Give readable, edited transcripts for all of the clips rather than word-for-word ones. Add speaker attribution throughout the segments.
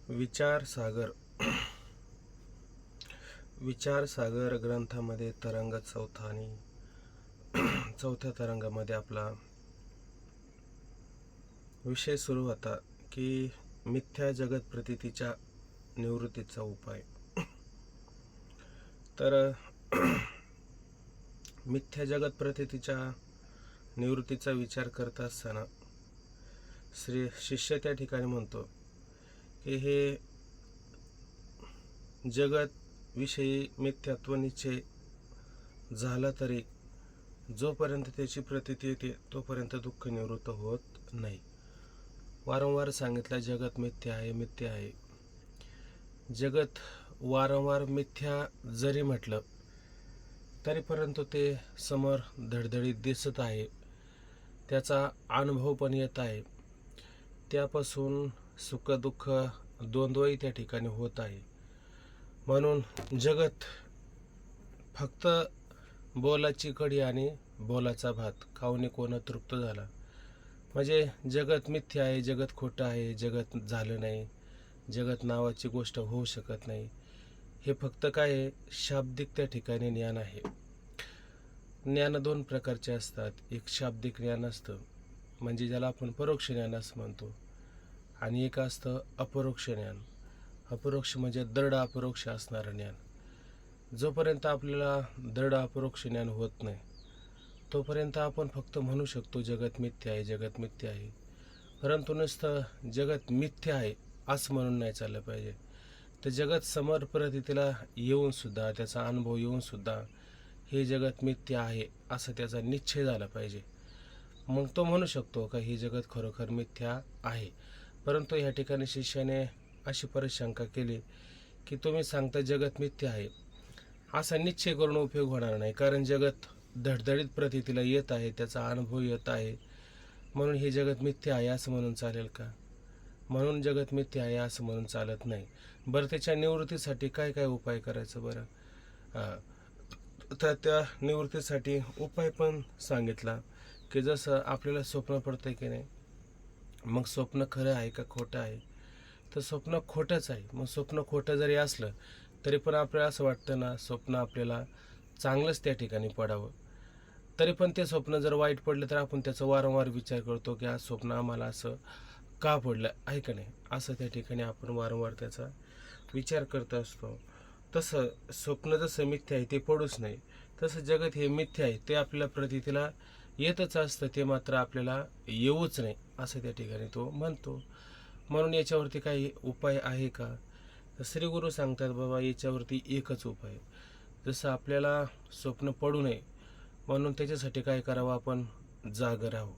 Speaker 1: विचार सागर ग्रंथामध्ये तरंग चौथा आणि चौथ्या तरंगामध्ये आपला विषय सुरू होता की मिथ्या जगत प्रतीतीच्या निवृत्तीचा उपाय. तर मिथ्या जगत प्रतीतीच्या निवृत्तीचा विचार करत असताना शिष्य त्या ठिकाणी म्हणतो की हे जगत विषयी मिथ्यात्व निश्चय झाला तरी जोपर्यंत त्याची प्रतीती येते तोपर्यंत दुःख निवृत्त होत नाही. वारंवार सांगितलं जगत मिथ्या आहे, मिथ्या आहे. जगत वारंवार मिथ्या जरी म्हटलं तरी परंतु ते समोर धडधडीत दिसत आहे, त्याचा अनुभव पण येत आहे, त्यापासून सुख दुःख द्वंद्वही त्या ठिकाणी होत आहे. म्हणून जगत फक्त बोलाची कढी आणि बोलाचा भात खाऊन कोण तृप्त झाला. म्हणजे जगत मिथ्या आहे, जगत खोटं आहे, जगत झालं नाही, जगत नावाची गोष्ट होऊ शकत नाही. हे फक्त काय आहे, शाब्दिक त्या ठिकाणी ज्ञान आहे. ज्ञान दोन प्रकारचे असतात. एक शाब्दिक ज्ञान असतं, म्हणजे ज्याला आपण परोक्ष ज्ञान असं म्हणतो, आणि एक असतं अपरोक्ष ज्ञान. अपरोक्ष म्हणजे दृढ अपरोक्ष असणारं ज्ञान. जोपर्यंत आपल्याला दृढ अपरोक्ष ज्ञान होत नाही तोपर्यंत आपण फक्त म्हणू शकतो जगत मिथ्या आहे, जगत मिथ्या आहे. परंतु नुसतं जगत मिथ्या आहे असं म्हणून नाही चाललं पाहिजे. तर जगत समोर प्रतीतीला येऊन सुद्धा, त्याचा अनुभव येऊन सुद्धा हे जगत मिथ्या आहे असं त्याचा निश्चय झाला पाहिजे. मग तो म्हणू शकतो का हे जगत खरोखर मिथ्या आहे. परंतु ह्या ठिकाणी शिष्याने अशी परिशंका केली की तुम्ही सांगता जगत मिथ्या आहे, असा निश्चय करून उपयोग होणार नाही. कारण जगत धडधडीत प्रतीतीला येत आहे, त्याचा अनुभव येत आहे, म्हणून हे जगत मिथ्या आहे असं म्हणून चालेल का? म्हणून जगत मिथ्या आहे असं म्हणून चालत नाही. बरं, त्याच्या निवृत्तीसाठी काय काय उपाय करायचं बरं? तर त्या निवृत्तीसाठी उपाय पण सांगितला की जसं आपल्याला स्वप्न पडतंय की नाही, मग स्वप्न खरं आहे का खोटं आहे? तर स्वप्न खोटंच आहे. मग स्वप्न खोटं जरी असलं तरी पण आपल्याला असं वाटतं ना, स्वप्न आपल्याला चांगलंच त्या ठिकाणी पडावं. तरी पण ते स्वप्न जर वाईट पडलं तर आपण त्याचा वारंवार विचार करतो की आज स्वप्न आम्हाला असं का पडलं आहे का नाही, असं त्या ठिकाणी आपण वारंवार त्याचा विचार करत असतो. तसं स्वप्न जसं मिथ्या आहे ते पडूच नाही, तसं जगत हे मिथ्या आहे ते आपल्याला प्रतीतीला येतच असतं, ते मात्र आपल्याला येऊच नाही असं त्या ठिकाणी तो म्हणतो. म्हणून याच्यावरती काही उपाय आहे का? तर श्री गुरु सांगतात बाबा याच्यावरती एकच उपाय. जसं आपल्याला स्वप्न पडू नये म्हणून त्याच्यासाठी काय करावं, आपण जागं राहावं.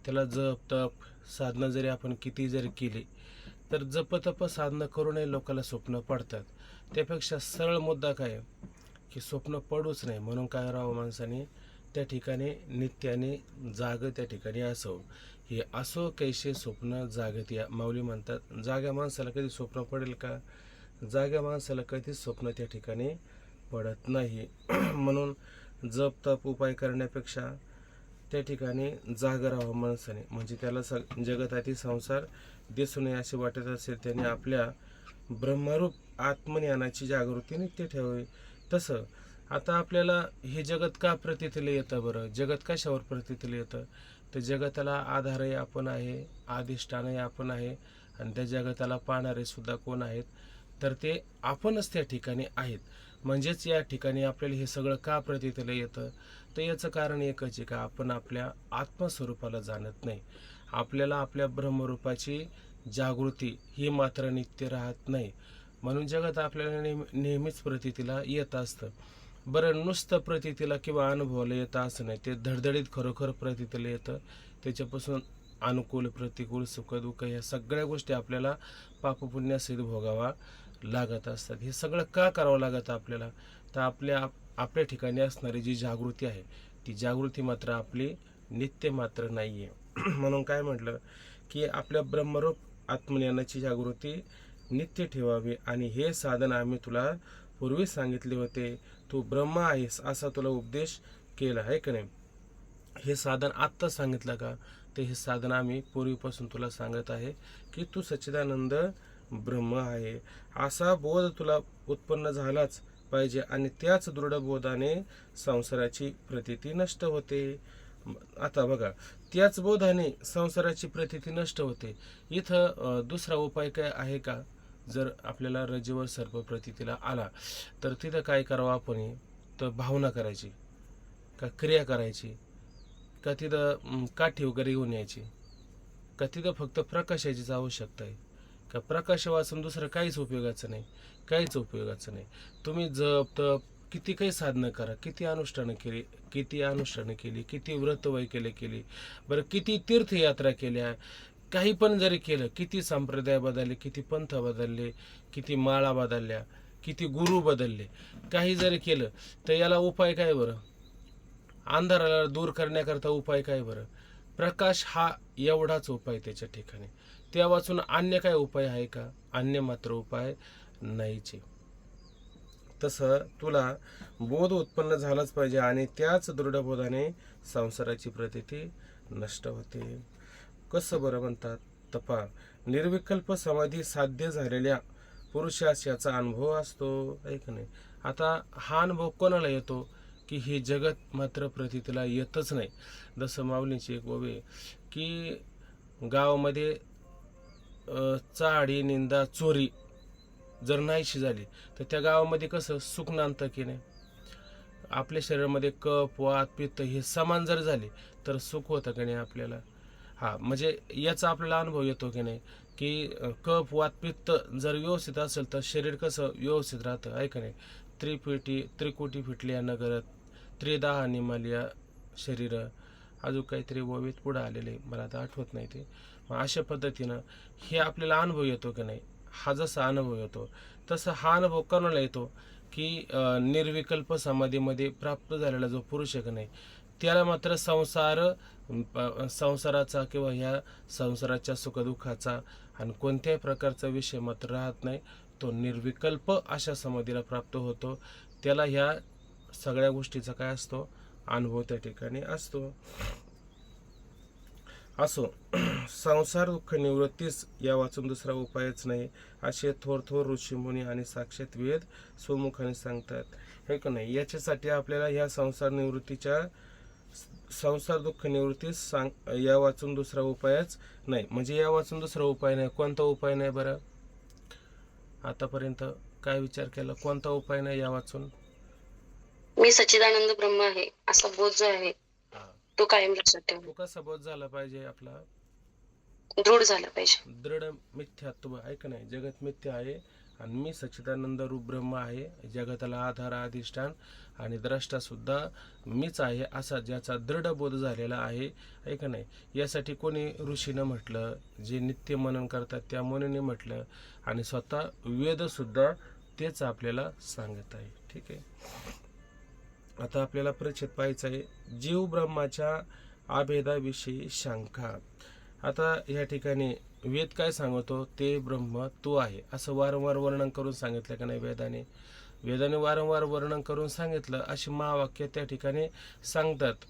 Speaker 1: त्याला जप तप साधनं जरी आपण किती जरी केली तर जपतप साधनं करूनही लोकांना स्वप्न पडतात. त्यापेक्षा सरळ मुद्दा काय की स्वप्न पडूच नाही. म्हणून काय राहावं, माणसाने त्या ठिकाणी नित्याने जागं त्या ठिकाणी असावं. हे असो कैसे स्वप्न जागत या, माऊली म्हणतात. जाग्या माणसाला कधी स्वप्न पडेल का? जाग्या माणसाला कधीच स्वप्न त्या ठिकाणी पडत नाही. म्हणून जप तप उपाय करण्यापेक्षा त्या ठिकाणी जागा राहावं माणसाने. म्हणजे त्याला जगतातील संसार दिसू नये असे वाटत असेल त्याने आपल्या ब्रह्मरूप आत्मज्ञानाची जागृती नित्य ठेवावी. तसं आता आपल्याला हे जगत का प्रतीतीला येतं बरं? जगत कशावर प्रतीतीला येतं? तर जगताला आधारही आपण आहे, अधिष्ठानही आपण आहे, आणि त्या जगताला पाहणारे सुद्धा कोण आहेत? तर ते आपणच त्या ठिकाणी आहेत. म्हणजेच या ठिकाणी आपल्याला हे सगळं का प्रतीतीला येतं? तर याचं कारण एकच आहे का आपण आपल्या आत्मस्वरूपाला जाणत नाही. आपल्याला आपल्या ब्रह्मरूपाची जागृती ही मात्र नित्य राहत नाही. म्हणून जगत आपल्याला नेहमीच प्रतीतीला येत असतं. बरं, नुसतं प्रतीतीला किंवा अनुभवाला येतं असं नाही, ते धडधडीत खरोखर प्रतीतीला येतं. त्याच्यापासून अनुकूल प्रतिकूल सुख दुःख ह्या सगळ्या गोष्टी आपल्याला पापपुण्यासहित भोगावा लागत असतात. हे सगळं का करावं लागतं आपल्याला? तर आपल्या ठिकाणी असणारी जी जागृती आहे ती जागृती मात्र आपली नित्य मात्र नाही आहे. म्हणून काय म्हटलं की आपल्या ब्रह्मरूप आत्मज्ञानाची जागृती नित्य ठेवावी. आणि हे साधन आम्ही तुला पूर्वी सांगितले होते, तू ब्रह्म आहेस असा तुला उपदेश केला आहे का नाही? हे साधन आत्ता सांगितलं का? तर हे साधन आम्ही पूर्वीपासून तुला सांगत आहे की तू सच्चिदानंद ब्रह्म आहे असा बोध तुला उत्पन्न झालाच पाहिजे. आणि त्याच दृढ बोधाने संसाराची प्रतीती नष्ट होते. आता बघा, त्याच बोधाने संसाराची प्रतीती नष्ट होते. इथं दुसरा उपाय काय आहे का? जर आपल्याला रजेवर सर्प प्रतीतीला आला तर तिथं काय करावं आपण? तर भावना करायची का, क्रिया करायची का, तिथं काठी वगैरे घेऊन यायची का, तिथं फक्त प्रकाशाचीच आवश्यकता आहे का? प्रकाश वाचून दुसरं काहीच उपयोगाचं नाही, काहीच उपयोगाचं नाही. तुम्ही जप तप किती काही साधनं करा, किती अनुष्ठानं केली, किती व्रतवय केली, बरं किती तीर्थयात्रा केल्या, काही पण जरी केलं, किती संप्रदाय बदलले, किती पंथ बदलले, किती माळा बदलल्या, किती गुरु बदलले, काही जरी केलं तर याला उपाय काय बरं? अंधाराला दूर करण्याकरता उपाय काय बरं? प्रकाश हा एवढाच उपाय त्याच्या ठिकाणी. त्या वाचून अन्य काय उपाय आहे का? अन्य मात्र उपाय नाहीचे. तसं तुला बोध उत्पन्न झालाच पाहिजे आणि त्याच दृढबोधाने संसाराची प्रतीती नष्ट होते. कसं बरं म्हणतात? तपा निर्विकल्प समाधी साध्य झालेल्या पुरुषास याचा अनुभव असतो, ऐक नाही. आता हा अनुभव कोणाला येतो की हे जगत मात्र प्रतीतीला येतच नाही. जसं माऊलींची एक ओवी की गावामध्ये चाडी निंदा चोरी जर नाहीशी झाली तर त्या गावामध्ये कसं सुख नांदतं की नाही? आपल्या शरीरामध्ये कफ वात पित्त हे समान जर झाले तर सुख होतं की नाही आपल्याला? हा, म्हणजे याचा आपल्याला अनुभव येतो की नाही की कफ वात पित्त जर व्यवस्थित असेल तर शरीर कसं व्यवस्थित राहतं, आहे का नाही? त्रिकोटी फिटल्या नगरात त्रिदाह निमालिया शरीर, अजून काहीतरी ओवीत पुढं आलेले, मला आता आठवत नाही ते. अशा पद्धतीनं हे आपल्याला अनुभव येतो की नाही? हा जसा अनुभव येतो तसा हा अनुभव कोणाला येतो की निर्विकल्प समाधीमध्ये प्राप्त झालेला जो पुरुष आहे की नाही, त्याला मात्र संसाराचा किंवा ह्या संसाराच्या सुखदुःखाचा आणि कोणत्याही प्रकारचा विषय मात्र राहत नाही. तो निर्विकल्प अशा समाधीला प्राप्त होतो. त्याला ह्या सगळ्या गोष्टीचा काय असतो? अनुभव त्या ठिकाणी असतो. असो, संसार दुःख निवृत्तीस या वाचून दुसरा उपायच नाही असे थोर ऋषीमुनी आणि साक्षात वेद स्वमुखाने सांगतात, हे का नाही? याच्यासाठी आपल्याला ह्या संसार दुःख निवृत्तीस या वाचून दुसरा उपायच नाही. म्हणजे या वाचून दुसरा उपाय नाही. कोणता उपाय नाही बरं? आतापर्यंत काय विचार केला? कोणता उपाय नाही या वाचून?
Speaker 2: मी सच्चिदानंद ब्रह्म आहे असा बोध जो आहे तो कायम लक्षात ठेवा.
Speaker 1: तो कसा बोध झाला पाहिजे आपला?
Speaker 2: दृढ झाला पाहिजे.
Speaker 1: दृढ मिथ्यात्व, ऐक नाही, जगत मिथ्या आहे आणि मी सच्चिदानंद रूप ब्रह्म आहे, जगताला आधार अधिष्ठान आणि द्रष्टा सुद्धा मीच आहे असा ज्याचा दृढ बोध झालेला आहे, ऐक नाही. यासाठी कोणी ऋषीनं म्हटलं, जे नित्य मनन करतात त्या मुनीने म्हटलं आणि स्वतः वेद सुद्धा तेच आपल्याला सांगत आहे. ठीक आहे, आता आपल्याला परिच्छेद पाहायचा आहे, जीव ब्रह्माच्या अभेदाविषयी शंका. आता या ठिकाणी वेद काय सांगतो? ते ब्रह्म तू आहे असं वारंवार वर्णन करून सांगितलं का नाही वेदाने वारंवार वर्णन करून सांगितलं. अशी महावाक्य त्या ठिकाणी सांगतात.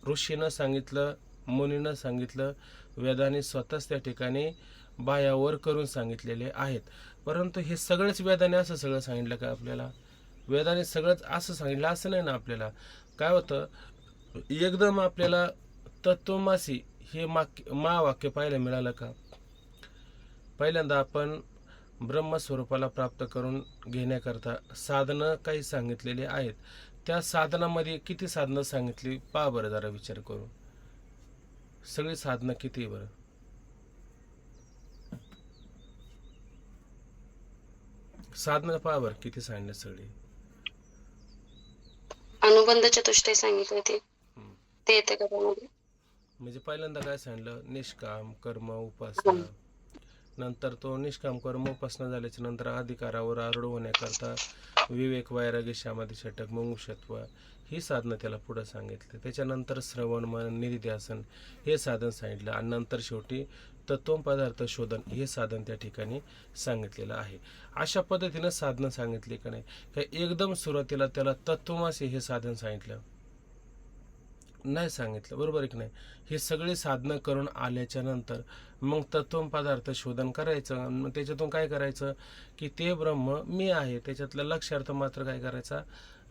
Speaker 1: ऋषीनं सांगितलं, मुनीनं सांगितलं, वेदाने स्वतःच त्या ठिकाणी बायावर करून सांगितलेले आहेत. परंतु हे सगळंच वेदाने असं सगळं सांगितलं का आपल्याला? वेदाने सगळंच असं सांगितलं असं नाही ना. आपल्याला काय होतं, एकदम आपल्याला तत्वमासी हे महावाक्य पाहायला मिळालं का? पहिल्यांदा आपण ब्रह्मस्वरूपाला प्राप्त करून घेण्याकरता साधनं काही सांगितलेली आहेत. त्या साधनामध्ये किती साधनं सांगितली पहा बरं, जरा विचार करून. सगळी साधनं किती बरं? साधनं पहा बरं किती सांगितलं सगळी.
Speaker 2: अनुबंध चतुष्टय सांगितलं ते येते का त्यामध्ये?
Speaker 1: म्हणजे पहिल्यांदा काय सांगितलं? निष्काम कर्म उपासना. नंतर तो निष्काम कर्म उपासना झाल्याच्या नंतर अधिकारावर आरूढ होण्याकरता विवेक वैराग्य समाधी षटक मुमुक्षत्व ही साधनं त्याला पुढं सांगितली. त्याच्यानंतर श्रवण मन निधिध्यासन हे साधन सांगितलं आणि नंतर शेवटी तत्व पदार्थ शोधन हे साधन त्या ठिकाणी सांगितलेलं आहे. अशा पद्धतीनं साधनं सांगितली का नाही? का एकदम सुरुवातीला त्याला तत्वमासी हे साधन सांगितलं, नाही सांगितलं, बरोबर आहे की नाही. हे सगळे साधनं करून आल्याच्या नंतर मग तत्व पदार्थ शोधन करायचं. आणि मग त्याच्यातून काय करायचं की ते ब्रह्म मी आहे, त्याच्यातला लक्षार्थ मात्र काय करायचा,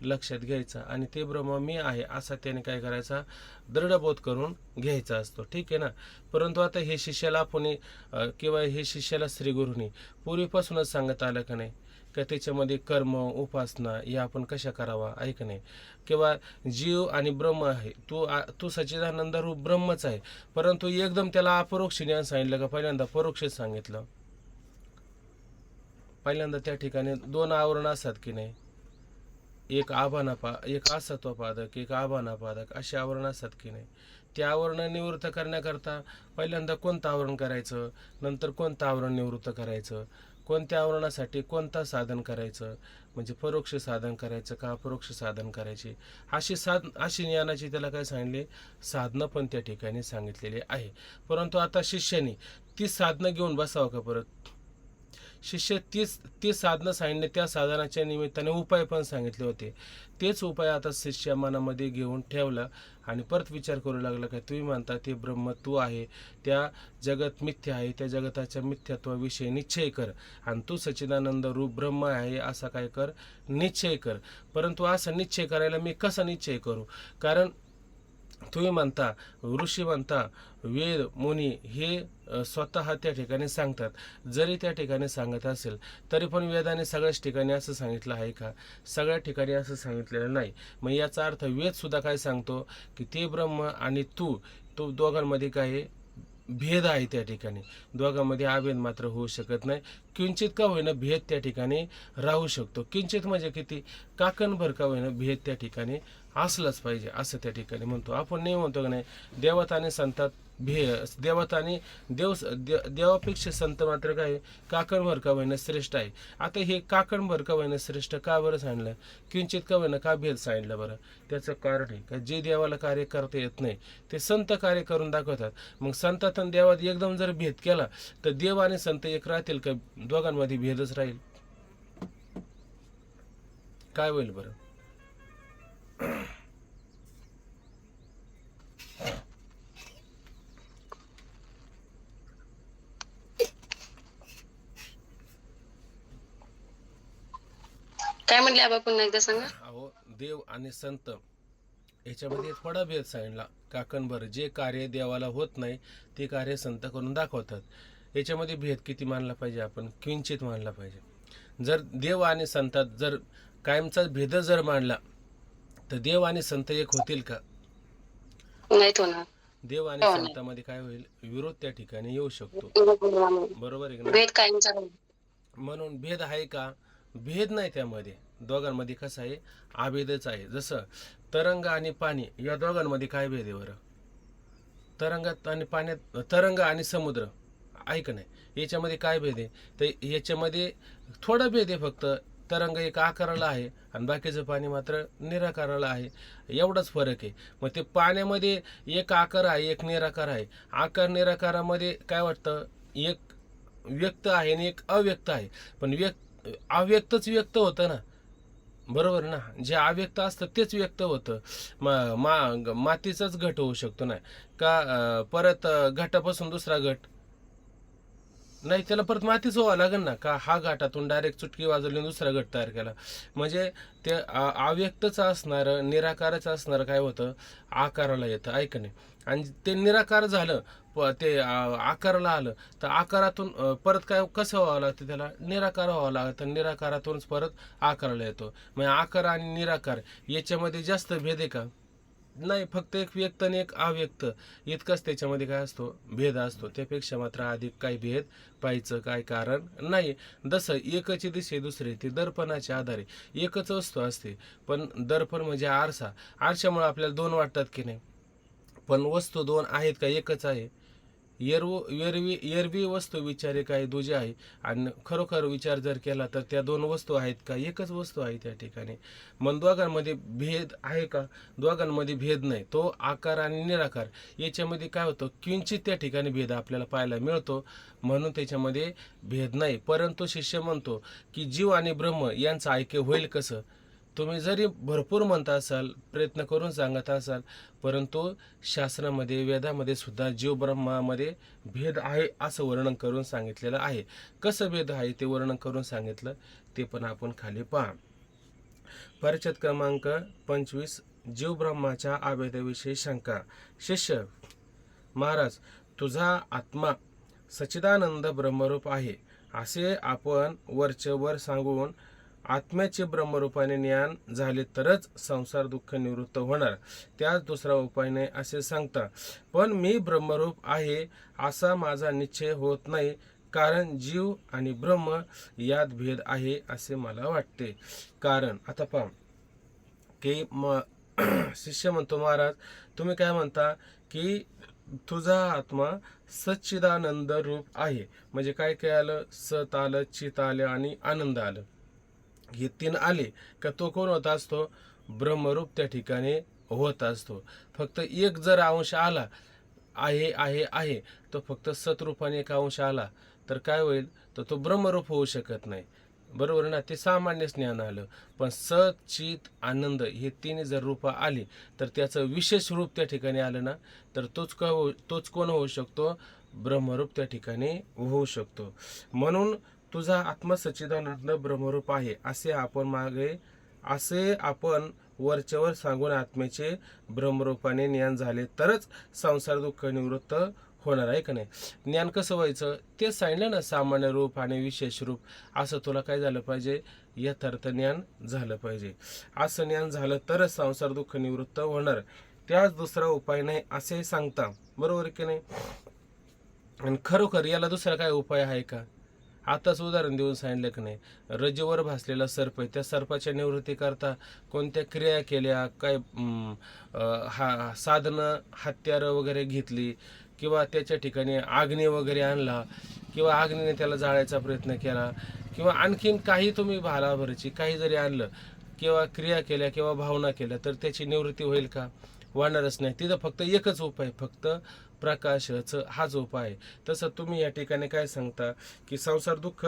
Speaker 1: लक्षात घ्यायचा. आणि ते ब्रह्म मी आहे असा त्याने काय करायचा, दृढबोध करून घ्यायचा असतो. ठीक आहे ना. परंतु आता हे शिष्याला आपण किंवा हे शिष्याला श्रीगुरूंनी पूर्वीपासूनच सांगत आलं का नाही, का त्याच्यामध्ये कर्म उपासना या आपण कशा करावा, आहे का नाही. किंवा जीव आणि ब्रह्म आहे, तू सच्चिदानंद रूप ब्रह्मच आहे. परंतु एकदम त्याला अपरोक्ष ज्ञान सांगितलं का, पहिल्यांदा परोक्ष सांगितलं. पहिल्यांदा त्या ठिकाणी दोन आवरण असतात की नाही, एक एक असत्वपादक, एक आभानापादक, अशी आवरण असतात की नाही. ते आवरण निवृत्त करण्याकरता पहिल्यांदा कोणतं आवरण करायचं, नंतर कोणतं आवरण निवृत्त करायचं, कोणत्या आवरणासाठी कोणता साधन करायचं, म्हणजे परोक्ष साधन करायचं का अपरोक्ष साधन करायचे, अशी ज्ञानाची त्याला काय सांगितले, साधनं पण त्या ठिकाणी सांगितलेली आहे. परंतु आता शिष्याने ती साधनं घेऊन बसावं का परत. शिष्य ती साधनं सांगितले, त्या साधनाच्या निमित्ताने उपाय पण सांगितले होते. तेच उपाय आता शिष्य मनामध्ये घेऊन ठेवला आणि परत विचार करू लागला का तुम्ही म्हणता ते ब्रह्म तू आहे, त्या जगत मिथ्या आहे, त्या जगताच्या मिथ्यात्वाविषयी निश्चय कर. आणि तू सच्चिदानंद रूप ब्रह्म आहे असा काय कर, निश्चय कर. परंतु असा निश्चय करायला मी कसा निश्चय करू, कारण तुम्ही म्हणता, ऋषी म्हणता, वेद मुनी हे स्वतः त्या ठिकाणी सांगतात. जरी त्या ठिकाणी सांगत असेल तरी पण वेदाने सगळ्याच ठिकाणी असं सांगितलं आहे का, सगळ्या ठिकाणी असं सांगितलेलं नाही. मग याचा अर्थ वेद सुद्धा काय सांगतो की ते ब्रह्म आणि तो दोघांमध्ये काय आहे, भेद आहे. त्या ठिकाणी दोघांमध्ये अभेद मात्र होऊ शकत नाही. किंचित का होईना भेद त्या ठिकाणी राहू शकतो. किंचित म्हणजे किती, काकणभर का होईना भेद त्या ठिकाणी असलंच पाहिजे असं त्या ठिकाणी म्हणतो. आपण नाही म्हणतो की नाही, देवात आणि संतात देवात आणि देवापेक्षा संत मात्र काय, काकणभर का होईना श्रेष्ठ आहे. आता हे काकणभर का होईना श्रेष्ठ का बरं सांगितलं, किंचित का होईना का भेद सांगितलं बरं. त्याचं कारण आहे का जे देवाला कार्य करता येत नाही ते संत कार्य करून दाखवतात. मग संतात आणि देवात एकदम जर भेद केला तर देव आणि संत एक राहतील का, दोघांमध्ये भेदच राहील. काय होईल बरं.
Speaker 2: काय म्हणले आबा, पुन्हा एकदा सांगा.
Speaker 1: अहो, देव आणि संत याच्यामध्ये थोडा भेद सांगितला. काकणभर जे कार्य देवाला होत नाही ते कार्य संत करून दाखवतात. याच्यामध्ये भेद किती मानला पाहिजे आपण, किंचित मानला पाहिजे. जर देव आणि संतात जर कायमचा भेद जर मांडला तर देव आणि संत एक होतील का,
Speaker 2: नाहीत होणार.
Speaker 1: देव आणि संतामध्ये काय होईल, विरोध त्या ठिकाणी येऊ शकतो. बरोबर आहे का नाही.
Speaker 2: भेद कायमचा नाही.
Speaker 1: म्हणून भेद आहे का, भेद नाही. त्यामध्ये दोघांमध्ये कसं आहे, अभेदच आहे. जसं तरंग आणि पाणी या दोघांमध्ये काय भेद आहे बरं. तरंगात आणि पाण्यात, तरंग आणि समुद्र आहे का नाही, याच्यामध्ये काय भेद आहे, तर याच्यामध्ये थोडा भेद आहे फक्त. तरंग एक आकाराला आहे आणि बाकीचं पाणी मात्र निराकाराला आहे, एवढाच फरक आहे. मग ते पाण्यामध्ये एक आकार आहे, एक निराकार आहे. आकार निराकारामध्ये काय वाटतं, एक व्यक्त आहे आणि एक अव्यक्त आहे. पण अव्यक्तच व्यक्त होतं ना, बरोबर ना. जे अव्यक्त असतं तेच व्यक्त होतं. मातीचाच घट होऊ शकतो ना का, परत घटापासून दुसरा घट नाही, त्याला परत मातीच व्हावं लागेल ना का. हा घाटातून डायरेक्ट चुटकी वाजवली दुसरा गट तयार केला, म्हणजे ते अव्यक्तच असणारं, निराकारच असणारं काय होतं, आकाराला येतं, ऐक नाही. आणि ते निराकार झालं, ते आकाराला आलं तर आकारातून परत काय कसं व्हावं लागतं, त्याला निराकार व्हावं लागतं. निराकारातूनच परत आकाराला येतो. म्हणजे आकार आणि निराकार याच्यामध्ये जास्त भेद आहे का, नाही. फक्त एक व्यक्त आणि एक अव्यक्त इतकंच त्याच्यामध्ये काय असतो, भेद असतो. त्यापेक्षा मात्र अधिक काही भेद पाहायचं काय कारण नाही. जसं एकची दिशे दुसरे, ते दर्पणाच्या आधारे एकच वस्तू असते. पण दर्पण म्हणजे आरसा, आरशामुळे आपल्याला दोन वाटतात की नाही, पण वस्तू दोन आहेत का, एकच आहे. एरवी वस्तू विचारे काय दुजे आहे, आणि खरोखर विचार जर केला तर त्या दोन वस्तू आहेत का, एकच वस्तू आहे त्या ठिकाणी. मग दोघांमध्ये भेद आहे का, दोघांमध्ये भेद नाही. तो आकार आणि निराकार याच्यामध्ये काय होतं, किंचित त्या ठिकाणी भेद आपल्याला पाहायला मिळतो, म्हणून त्याच्यामध्ये भेद नाही. परंतु शिष्य म्हणतो की जीव आणि ब्रह्म यांचं ऐक्य होईल कसं, तुम्ही जरी भरपूर म्हणता असाल, प्रयत्न करून सांगत असाल, परंतु शास्त्रामध्ये वेदामध्ये सुद्धा जीव ब्रह्मामध्ये भेद आहे असं वर्णन करून सांगितलेलं आहे. कसं भेद आहे ते वर्णन करून सांगितलं ते पण आपण खाली पहा. परिच्छेद क्रमांक 25 जीव ब्रह्माच्या अभेदाविषयी शंका. शिष्य: महाराज, तुझा आत्मा सच्चिदानंद ब्रह्मरूप आहे असे आपण वरचेवर सांगून आत्म्याचे ब्रह्मरूपाने ज्ञान झाले तरच संसार दुःख निवृत्त होणार, त्याच दुसरा उपाय नाही असे सांगता. पण मी ब्रह्मरूप आहे असा माझा निश्चय होत नाही, कारण जीव आणि ब्रह्म यात भेद आहे असे मला वाटते. कारण आता पहा की शिष्य म्हणतो, महाराज तुम्ही काय म्हणता की तुझा आत्मा सच्चिदानंद रूप आहे. म्हणजे काय काय आलं? सत आलं, चित आलं आणि आनंद आलं. हे तीन आले का तो कोण होत असतो? ब्रह्मरूप त्या ठिकाणी होत असतो. फक्त एक जर अंश आला, आहे आहे आहे, तो फक्त सतरूपाने एक अंश आला तर काय होईल? तर तो ब्रह्मरूप होऊ शकत नाही. बरोबर ना? ते सामान्य ज्ञान आलं. पण सत, चित, आनंद हे तीन जर रूप आली तर त्याचं विशेष रूप त्या ठिकाणी आलं ना, तर तोच कोण होऊ शकतो? ब्रह्मरूप त्या ठिकाणी होऊ शकतो. म्हणून तुझा आत्मा सच्चिदानंद ब्रह्मरूप आहे असे आपण वरच्यावर सांगून आत्म्याचे ब्रह्मरूपाने ज्ञान झाले तरच संसार दुःख निवृत्त होणार आहे का नाही? ज्ञान कसं व्हायचं ते सांगितलं ना, सामान्य रूप आणि विशेष रूप. असं तुला काय झालं पाहिजे? यथार्थ ज्ञान झालं पाहिजे. असं ज्ञान झालं तरच संसार दुःख निवृत्त होणार, त्याच दुसरा उपाय नाही असे सांगता. बरोबर की नाही? आणि खरोखर याला दुसरा काय उपाय आहे का? आताच उदाहरण देऊन सांगितलं की नाही, रजेवर भासलेला सर्प आहे, त्या सर्पाच्या निवृत्तीकरता कोणत्या क्रिया केल्या, काय साधनं हत्यारं वगैरे घेतली, किंवा त्याच्या ठिकाणी अग्नी वगैरे आणला, किंवा अग्नीने त्याला जाळायचा प्रयत्न केला, किंवा आणखीन काही तुम्ही भालाभरची काही जरी आणलं किंवा क्रिया केल्या किंवा भावना केल्या तर त्याची निवृत्ती होईल का? होणारच नाही. तिथं फक्त एकच उपाय, फक्त प्रकाशाचं हाच उपाय आहे. तसं तुम्ही या ठिकाणी काय सांगता की संसार दुःख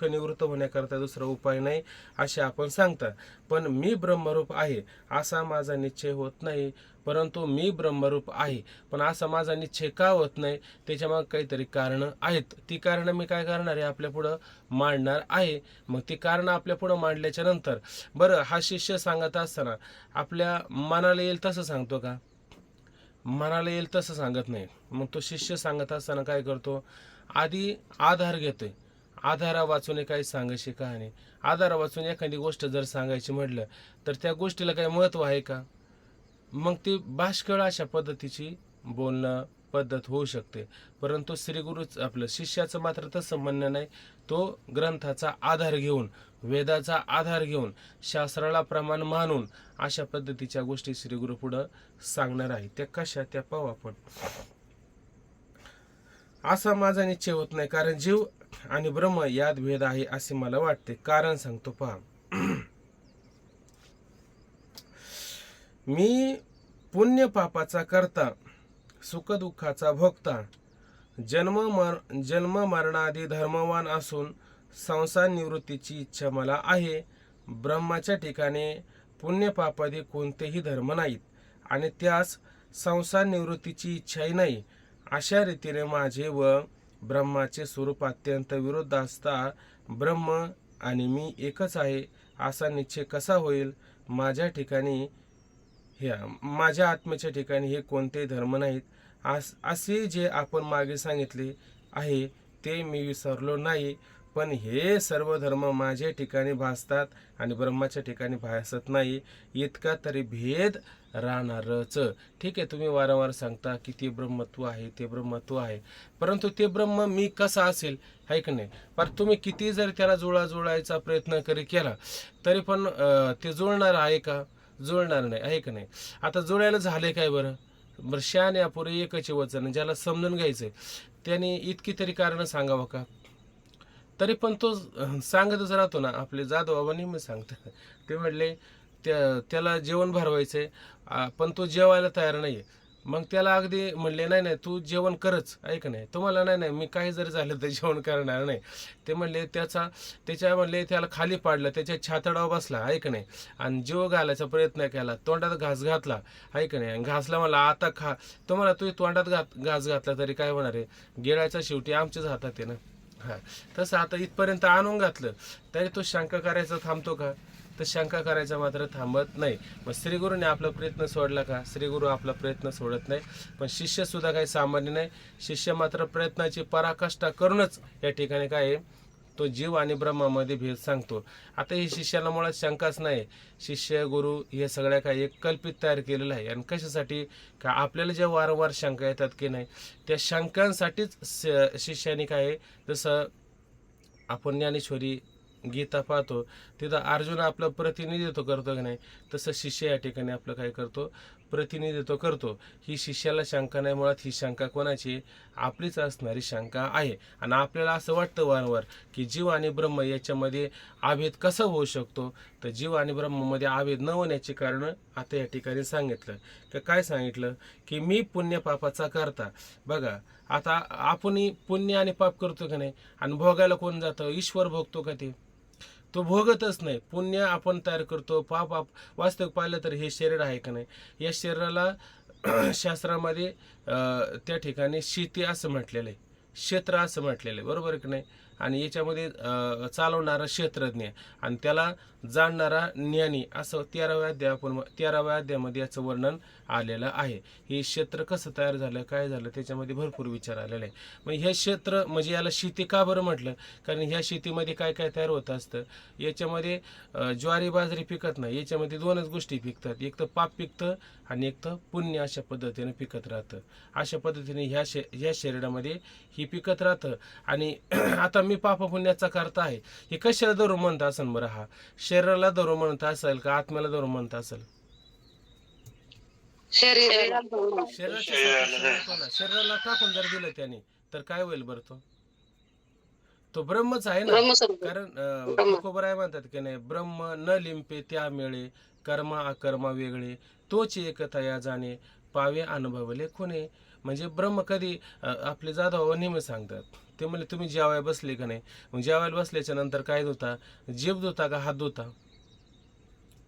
Speaker 1: निवृत्त होण्याकरता दुसरा उपाय नाही असे आपण सांगता. पण मी ब्रह्मरूप आहे असा माझा निश्चय होत नाही. परंतु मी ब्रह्मरूप आहे पण असा माझा निश्चय का होत नाही? त्याच्यामागे काहीतरी कारणं आहेत. ती कारणं मी काय करणार आहे? आपल्या पुढं मांडणार आहे. मग ती कारणं आपल्या पुढं मांडल्याच्या नंतर बरं, हा शिष्य सांगत असताना आपल्या मनाला येईल तसं सांगतो का? मनाला येईल तसं सांगत नाही. मग तो शिष्य सांगत असताना काय करतो? आधी आधार घेतोय. आधारा वाचून काही सांगायची कहाणी, आधारा वाचून एखादी गोष्ट जर सांगायची म्हटलं तर त्या गोष्टीला काही महत्त्व आहे का? मग ती बाष्कळ अशा पद्धतीची बोलणं पद्धत होऊ शकते. परंतु श्रीगुरूच आपलं शिष्याचं मात्र तसं म्हणणं नाही. तो ग्रंथाचा आधार घेऊन, वेदाचा आधार घेऊन, शास्त्राला प्रमाण मानून अशा पद्धतीच्या गोष्टी श्रीगुरु पुढं सांगणार आहे. त्या कशा त्या पाहू आपण. असा माझा निश्चय होत नाही, कारण जीव आणि ब्रह्म यात भेद आहे असे मला वाटते. कारण सांगतो पहा. मी पुण्य पापाचा करता, सुख दुःखाचा भोगता, जन्म मरणादी धर्मवान असून संसार निवृत्तीची इच्छा मला आहे. ब्रह्माच्या ठिकाणी पुण्य पापादी कोणतेही धर्म नाहीत आणि त्यास संसार निवृत्तीची इच्छाही नाही. अशा रीतीने माझे व ब्रह्माचे स्वरूप अत्यंत विरुद्ध असता ब्रह्म आणि मी एकच आहे असा निश्चय कसा होईल? माझ्या आत्म्याच्या ठिकाणी हे कोणतेही धर्म नाहीत असे जे आपण मागे सांगितले आहे ते मी विसरलो नाही. पण हे सर्व धर्म माझ्या ठिकाणी भासतात आणि ब्रह्माच्या ठिकाणी भासत नाही. इतका तरी भेद राहणारच. ठीक आहे, तुम्ही वारंवार सांगता की ते ब्रह्मत्व आहे, ते ब्रह्मत्व आहे, परंतु ते ब्रह्म मी कसा असेल? आहे की नाही? पण तुम्ही किती जर त्याला जुळायचा प्रयत्न केला तरी पण ते जुळणार आहे का? जुळणार नाही. आहे की नाही? आता जुळायला झाले काय बरं? शहाणे अपुरे एकच वचन, ज्याला समजून घ्यायचंय त्याने इतकी तरी कारणं सांगावं का? तरी पण तो सांगतच राहतो ना. आपले जाधव बाबा नेहमी सांगतात, ते म्हणले त्याला जेवण भरवायचंय पण तो जेवायला तयार नाहीये. मग त्याला अगदी म्हणले नाही नाही तू जेवण करच, ऐक नाही तुम्हाला नाही नाही मी काही जरी झालं तर जेवण करणार नाही. ते म्हणले त्याच्या म्हणले त्याला खाली पाडलं, त्याच्या छातडावर बसला, ऐक नाही, आणि जीव घालायचा प्रयत्न केला, तोंडात घास घातला, ऐक नाही, घासला मला आता खा. तुम्हाला तू तोंडात घास घातला तरी काय होणार आहे, गिळायचा शेवटी आमच्याच हातात आहे ना. हा, तसं आता इथपर्यंत आणून घातलं तरी तो शंका करायचा थांबतो का? तर शंका करायचा मात्र थांबत नाही. मग श्रीगुरूने आपला प्रयत्न सोडला का? श्रीगुरू आपला प्रयत्न सोडत नाही. पण शिष्य सुद्धा काही सामान्य नाही. शिष्य मात्र प्रयत्नाची पराकाष्ठा करूनच या ठिकाणी काय आहे, तो जीव आणि ब्रह्मामध्ये भेद सांगतो. आता ही शिष्याला मुळात शंकाच नाही. शिष्य गुरु हे सगळ्या काही एक कल्पित तयार केलेलं आहे. आणि कशासाठी? का आपल्याला ज्या वारंवार शंका येतात की नाही, त्या शंकांसाठीच शिष्याने काय आहे, जसं आपण ज्ञानेश्वरी गीता पाहतो तिथं अर्जुन आपलं प्रतिनिधित्व करतो की नाही, तसं शिष्य या ठिकाणी आपलं काय करतो, प्रतिनिधित्व करतो. ही शिष्याला शंका नाही, मुळात ही शंका कोणाची? आपलीच असणारी शंका आहे. आणि आपल्याला असं वाटतं वारंवार की जीव आणि ब्रह्म याच्यामध्ये आभेद कसा होऊ शकतो? तर जीव आणि ब्रह्ममध्ये आभेद न होण्याची कारणं आता या ठिकाणी सांगितलं. तर काय सांगितलं की मी पुण्य पापाचा करता. बघा आता आपणही पुण्य आणि पाप करतो का नाही, आणि भोगायला कोण जातं? ईश्वर भोगतो का? तो भोगतच नाही. पुण्य आपण तयार करतो, पाप वास्तविक पाहिलं तर हे शरीर आहे का नाही, या शरीराला शास्त्रामध्ये त्या ठिकाणी शिती असं म्हटलेलं आहे, क्षेत्र असं म्हटलेलं आहे, बरोबर की नाही. आणि याच्यामध्ये चालवणारा क्षेत्रज्ञ आणि त्याला जाणणारा ज्ञानी असं 13व्या अध्यायामध्ये याचं वर्णन आलेलं आहे. हे क्षेत्र कसं तयार झालं, काय झालं, त्याच्यामध्ये भरपूर विचार आलेला आहे. मग हे क्षेत्र म्हणजे याला शेती का बरं म्हटलं? कारण ह्या शेतीमध्ये काय काय तयार होत असतं. याच्यामध्ये ज्वारी बाजरी पिकत नाही, याच्यामध्ये दोनच गोष्टी पिकतात, एक तर पाप पिकतं आणि एक तर पुण्य अशा पद्धतीने पिकत राहतं. अशा पद्धतीने ह्या शरीरामध्ये ही पिकत राहतं. आणि आता मी पाप पुण्याचा करता आहे हे कशाला धरून म्हणत असेल बरं? हा शरीराला धरून म्हणत असेल का आत्म्याला धरून म्हणत असेल? शरीराला टाकून जर दिलं त्याने तर काय होईल बरं? तो ब्रह्मच आहे ना. कारण तुकोबराय म्हणतात की नाही, ब्रह्म न लिंपे त्या मिळे, कर्मा अकर्मा वेगळे, तोच एकता या जाणे, पावे अनुभवले खुणे. म्हणजे ब्रह्म कधी आपले जाधव नेहमी सांगतात, ते म्हणजे तुम्ही जेवायला बसले का नाही, मग जेवायला बसल्याच्या नंतर काय धुता? जीभ धुता का हात धुता?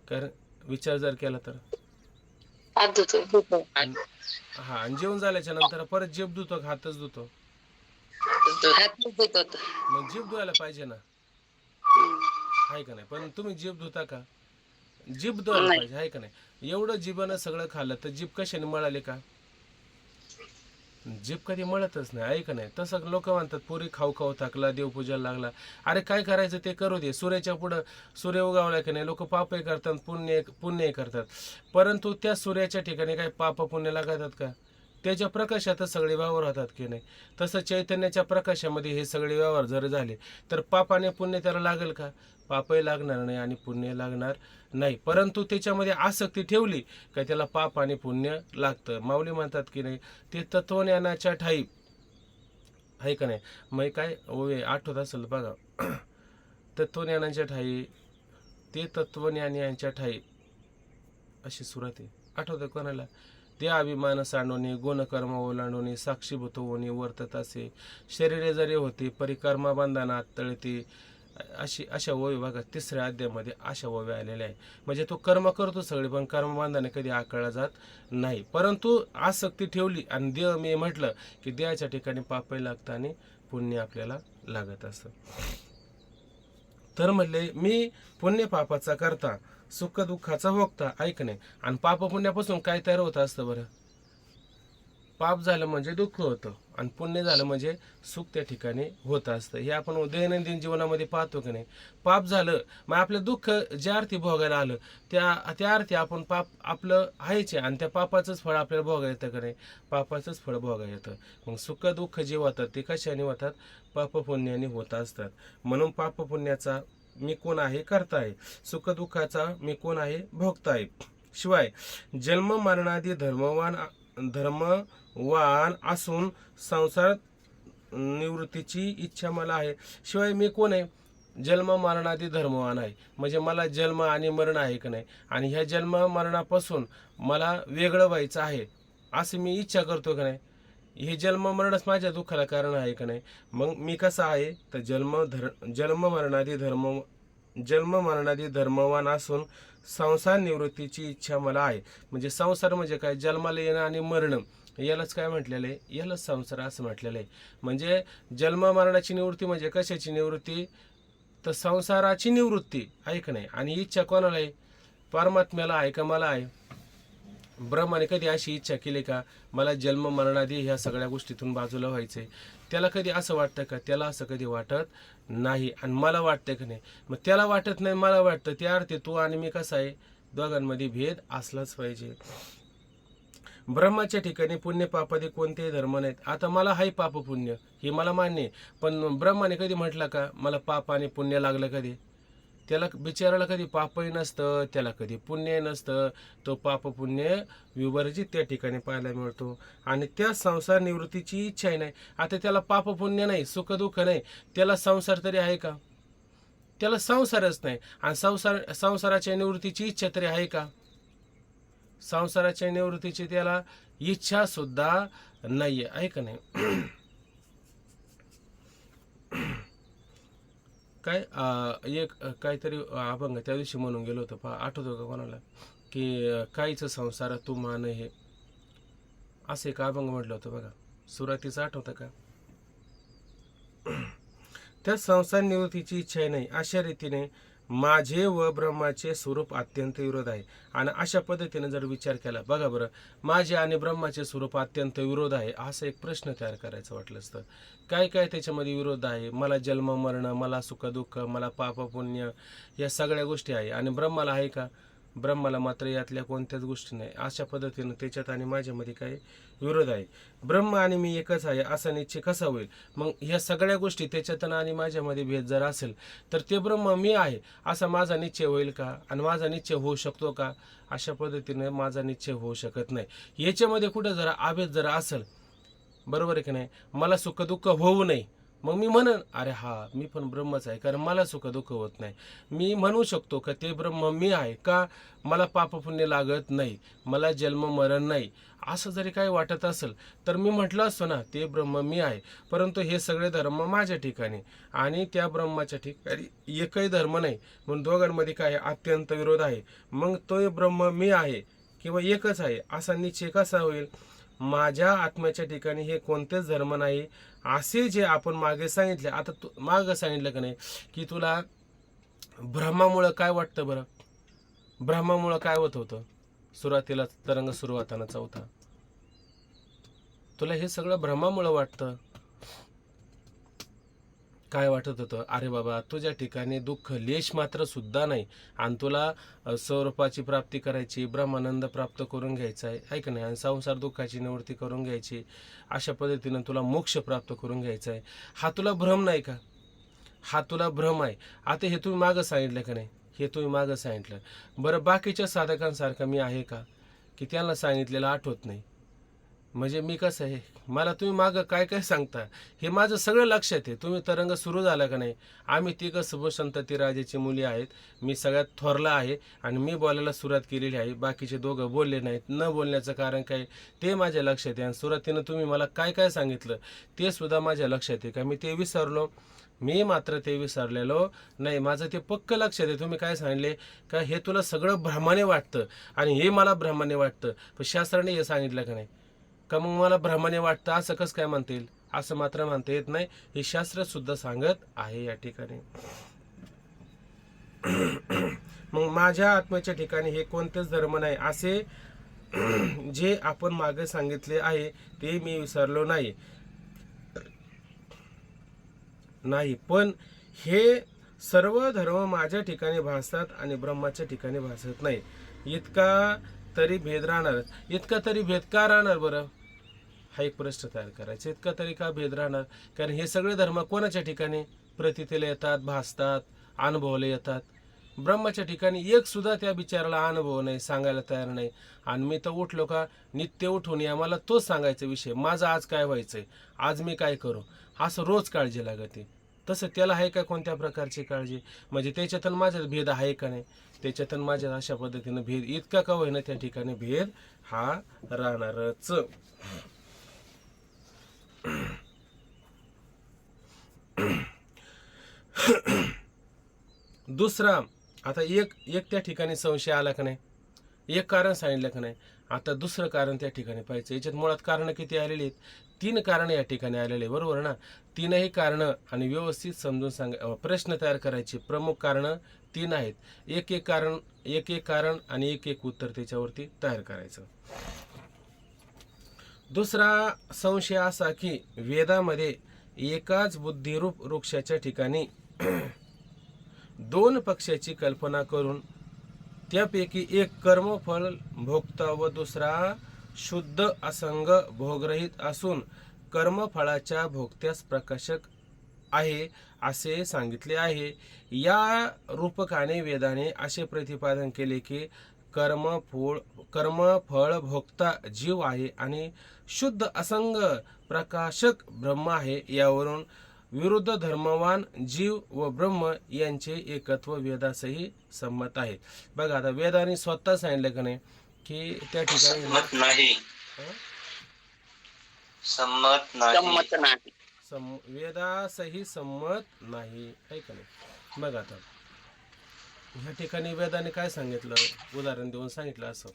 Speaker 1: कारण विचार जर केला तर
Speaker 2: हात धुतो.
Speaker 1: हा, आणि जेवण झाल्याच्या नंतर परत जीभ धुतो का हातच धुतो? मग जीभ धुवायला पाहिजे ना, आहे का नाही? पण तुम्ही जीभ धुता का? जीभ धुवायला पाहिजे, आहे का नाही? एवढं जीभनं सगळं खाल्लं तर जीभ कशाने मळाले का? जीभ कधी मळतच नाही, आहे का नाही? तसं लोक म्हणतात पुरी खाऊ खाऊ थकला, देवपूजाला लागला. अरे काय करायचं ते करू दे. सूर्याच्या पुढं सूर्य उगावला की नाही, लोक पापही करतात, पुण्यही करतात. परंतु त्या सूर्याच्या ठिकाणी काही पाप पुण्य लागतात का? त्याच्या प्रकाशातच सगळे व्यवहार होतात की नाही. तसं चैतन्याच्या प्रकाशामध्ये हे सगळे व्यवहार जर झाले तर पाप आणि पुण्य त्याला लागेल का? पापही लागणार नाही आणि पुण्य लागणार नाही. परंतु त्याच्यामध्ये आसक्ती ठेवली का त्याला पाप आणि पुण्य लागतं. माऊली म्हणतात की नाही, ते तत्वज्ञानाच्या ठाई, आहे का नाही. मग काय ओवे आठवत असेल बघा, तत्वज्ञानाच्या ठाई, ते तत्वज्ञानाच्या ठाई, अशी सुरुवात आहे. आठवतं कोणाला? ते अभिमान सांडवणे, गुणकर्म ओलांडवणे, साक्षीभूत होणे वर्तत असे, शरीरे जरी होते परिकर्मा बंधनात तळते. अशा ओवी बघा 3ऱ्या अध्यायामध्ये अशा ओव्या आलेल्या आहे. म्हणजे तो कर्म करतो सगळे, पण कर्मबंधाने कधी आकळला जात नाही. परंतु आसक्ती ठेवली आणि देह मी म्हटलं की देहाच्या ठिकाणी पापही लागतं आणि पुण्य आपल्याला लागत असतं. तर म्हणले मी पुण्य पापाचा करता, सुख दुःखाचा भोगता, ऐक नाही. आणि पाप पुण्यापासून काय तयार होत असतं बरं? पाप झालं म्हणजे दुःख होतं आणि पुण्य झालं म्हणजे सुख त्या ठिकाणी होत असतं. हे आपण दैनंदिन जीवनामध्ये पाहतो की नाही. पाप झालं मग आपलं दुःख ज्या अर्थी भोगायला आलं त्या अर्थी आपण पाप आपलं आहेच, आणि त्या पापाचंच फळ आपल्याला भोगा येतं का नाही, पापाचंच फळ भोगा येतं. मग सुख दुःख जे होतात ते कशाने होतात? पाप पुण्याने होत असतात. म्हणून पाप पुण्याचा मी कोण आहे? करता आहे. सुख दुःखाचा मी कोण आहे? भोगता आहे. शिवाय जन्म मरणादी धर्मवान असून संसार निवृत्तीची इच्छा मला आहे. शिवाय मी कोण आहे? जन्म मरणादी धर्मवान आहे. म्हणजे मला जन्म आणि मरण आहे का नाही, आणि ह्या जन्म मरणापासून मला वेगळं व्हायचं आहे असं मी इच्छा करतो का नाही, हे जन्म मरणच माझ्या दुःखाला कारण आहे का नाही. मग मी कसा आहे तर जन्म मरणादी धर्मवान असून संसार निवृत्तीची इच्छा मला आहे. म्हणजे संसार म्हणजे काय, जन्माला येणं आणि मरणं, यालाच काय म्हटलेलं आहे, यालाच संसार असं म्हटलेलं आहे. म्हणजे जन्म मरणाची निवृत्ती म्हणजे कशाची निवृत्ती, तर संसाराची निवृत्ती आहे का नाही. आणि इच्छा कोणाला आहे, परमात्म्याला आहे का मला आहे. ब्रह्माने कधी अशी इच्छा केली का मला जन्म मरणादी ह्या सगळ्या गोष्टीतून बाजूला व्हायचंय. त्याला कधी असं वाटतं का, त्याला असं कधी वाटत नाही. आणि मला वाटतं का नाही, मग त्याला वाटत नाही मला वाटतं, त्या अर्थी तू आणि मी कसा आहे, दोघांमध्ये भेद असलाच पाहिजे. ब्रह्माच्या ठिकाणी पुण्य पापादी कोणतेही धर्म नाहीत. आता मला हाय पाप पुण्य हे मला मान्य आहे, पण ब्रह्माने कधी म्हटलं का मला पाप आणि पुण्य लागलं कधी. त्याला बिचाराला कधी पापही नसतं, त्याला कधी पुण्य नसतं. तो पाप पुण्य विवर्जित त्या ठिकाणी पाहायला मिळतो. आणि त्या संसार निवृत्तीची इच्छाही नाही. आता त्याला पाप पुण्य नाही, सुख दुःख नाही, त्याला संसार तरी आहे का, त्याला संसारच नाही. आणि संसाराच्या निवृत्तीची इच्छा तरी आहे का, संसाराच्या निवृत्तीची त्याला इच्छा सुद्धा नाहीये, आहे का नाही. काय एक काहीतरी अभंग त्या दिवशी म्हणून गेलो होतो, पहा आठवतो का कोणाला, की काहीच संसार तू मान हे, असं एक अभंग म्हटलं होतं बघा, सुरुवातीचं आठवतं का. त्या संसार निवृत्तीची इच्छा नाही. अशा रीतीने माझे व ब्रह्माचे स्वरूप अत्यंत विरोध आहे. आणि अशा पद्धतीने जर विचार केला, बघा बरं, माझे आणि ब्रह्माचे स्वरूप अत्यंत विरोध आहे, असं एक प्रश्न तयार करायचं वाटलं असतं. काय काय त्याच्यामध्ये विरोध आहे. मला जन्म मरण, मला सुख दुःख, मला पाप पुण्य, या सगळ्या गोष्टी आहे. आणि ब्रह्माला आहे का, ब्रह्माला मात्र यातल्या कोणत्याच गोष्टी नाही. अशा पद्धतीनं त्याच्यात आणि माझ्यामध्ये काय विरोध आहे. ब्रह्म आणि मी एकच आहे असा निश्चय कसा होईल. मग ह्या सगळ्या गोष्टी त्याच्यात आणि माझ्यामध्ये भेद जर असेल तर ते ब्रह्म मी आहे असा माझा निश्चय होईल का, आणि माझा निश्चय होऊ शकतो का. अशा पद्धतीने माझा निश्चय होऊ शकत नाही. याच्यामध्ये कुठं जरा अभेद जर असेल, बरोबर आहे की नाही, मला सुख दुःख होऊ नये, मग मी म्हणन अरे हा मी पण ब्रह्मच आहे, कारण मला सुख दुःख होत नाही. मी म्हणू शकतो का ते ब्रह्म मी आहे का, मला पाप पुण्य लागत नाही, मला जन्म मरण नाही, असं जरी काही वाटत असेल तर मी म्हटलं असतो ना ते ब्रह्म मी आहे. परंतु हे सगळे धर्म माझ्या ठिकाणी आणि त्या ब्रह्माच्या ठिकाणी एकही धर्म नाही, म्हणून दोघांमध्ये काय अत्यंत विरोध आहे. मग तो ब्रह्म मी आहे किंवा एकच आहे असा निश्चय कसा होईल. माझ्या आत्म्याच्या ठिकाणी हे कोणतेच धर्म नाही असे जे आपण मागे सांगितले. आता तू मागं सांगितलं का नाही की तुला भ्रमामुळं काय वाटतं बरं, भ्रमामुळं काय होत होतं, सुरुवातीला तरंग सुरुवाताना चौथा, तुला हे सगळं भ्रमामुळं वाटतं. काय वाटत होतं, अरे बाबा तुझ्या ठिकाणी दुःख लेश मात्र सुद्धा नाही, आणि तुला स्वरूपाची प्राप्ती करायची, ब्रह्मानंद प्राप्त करून घ्यायचा आहे, ऐक नाही, आणि संसार दुःखाची निवृत्ती करून घ्यायची, अशा पद्धतीनं तुला मोक्ष प्राप्त करून घ्यायचा आहे. हा तुला भ्रम नाही का, हा तुला भ्रम आहे. आता हे तुम्ही मागं सांगितलं का नाही, हे तुम्ही मागं सांगितलं. बरं बाकीच्या साधकांसारखं मी आहे का, की त्यांना सांगितलेलं आठवत नाही. म्हणजे मी कसं आहे, मला तुम्ही मागं काय काय सांगता हे माझं सगळं लक्षात आहे. तुम्ही तरंग सुरू झाला का नाही, आम्ही तिघं शुभसंतती राजाची मुली आहेत, मी सगळ्यात थोरला आहे आणि मी बोलायला सुरुवात केलेली आहे. बाकीचे दोघं बोलले नाहीत. न बोलण्याचं कारण काय ते माझ्या लक्षात आहे. आणि सुरुवातीनं तुम्ही मला काय काय सांगितलं ते सुद्धा माझ्या लक्षात आहे. का मी ते विसरलो, मी मात्र ते विसरलेलो नाही. माझं ते पक्क लक्षात आहे. तुम्ही काय सांगितले का हे तुला सगळं भ्रमाने वाटतं आणि हे मला भ्रमाने वाटतं, पण शास्त्राने हे सांगितलं का नाही का मग मला भ्रमाने वाटतं असं कसं काय म्हणता येईल, असं मात्र म्हणता येत नाही. हे शास्त्र सुद्धा सांगत आहे या ठिकाणी. मग माझ्या आत्म्याच्या ठिकाणी हे कोणतेच धर्म नाही असे जे आपण मागे सांगितले आहे ते मी विसरलो नाही. पण हे सर्व धर्म माझ्या ठिकाणी भासतात आणि ब्रह्माच्या ठिकाणी भासत नाही. इतका तरी भेद राहणार. इतका तरी भेद का राहणार बरं, हा एक प्रश्न तयार करायचा. इतका तरी का भेद राहणार, कारण हे सगळे धर्म कोणाच्या ठिकाणी प्रतीतीला येतात, भासतात, अनुभवला येतात. ब्रह्माच्या ठिकाणी एक सुद्धा त्या बिचाराला अनुभव नाही, सांगायला तयार नाही. आणि मी तर उठलो का नित्य उठून या मला तोच सांगायचा विषय, माझं आज काय व्हायचंय, आज मी काय करू, असं रोज काळजी लागते. तसं त्याला आहे का कोणत्या प्रकारची काळजी? म्हणजे त्याच्यातून माझ्यात भेद आहे का नाही? त्याच्यातून माझ्यात अशा पद्धतीनं भेद इतका का होईना त्या ठिकाणी भेद हा राहणारच. दुसरा, आता एक एक त्या ठिकाणी संशय आला का नाही, एक कारण सांगितलं का नाही, आता दुसरं कारण त्या ठिकाणी पाहायचं. याच्यात मुळात कारणं किती आलेली आहेत? 3 कारणं या ठिकाणी आलेले आहे, बरोबर ना? 3ही कारणं आणि व्यवस्थित समजून प्रश्न तयार करायचे. प्रमुख कारणं 3 आहेत. एक एक कारण आणि एक उत्तर त्याच्यावरती तयार करायचं. दुसरा संशय असा की वेदामध्ये एकाच बुद्धिरूप वृक्षाच्या ठिकाणी 2 पक्षाची कल्पना करून त्यापैकी एक कर्मफळ भोगता व दुसरा शुद्ध असंग भोगरहित असून कर्मफळाच्या भोगत्यास प्रकाशक आहे असे सांगितले आहे. या रूपकाने वेदाने असे प्रतिपादन केले की कर्मफळ भोगता जीव आहे आणि शुद्ध असंग प्रकाशक ब्रह्म आहे. यावरून विरुद्ध धर्मवान जीव व ब्रह्म यांचे एकत्व वेदासही संमत आहे. बघा, आता वेदाने स्वतः सांगितलं का नाही की त्या ठिकाणी
Speaker 3: संमत नाही. संमत नाही.
Speaker 1: वेदासही संमत नाही, आहे का नाही? बघा, आता ह्या ठिकाणी वेदाने काय सांगितलं, उदाहरण देऊन सांगितलं असं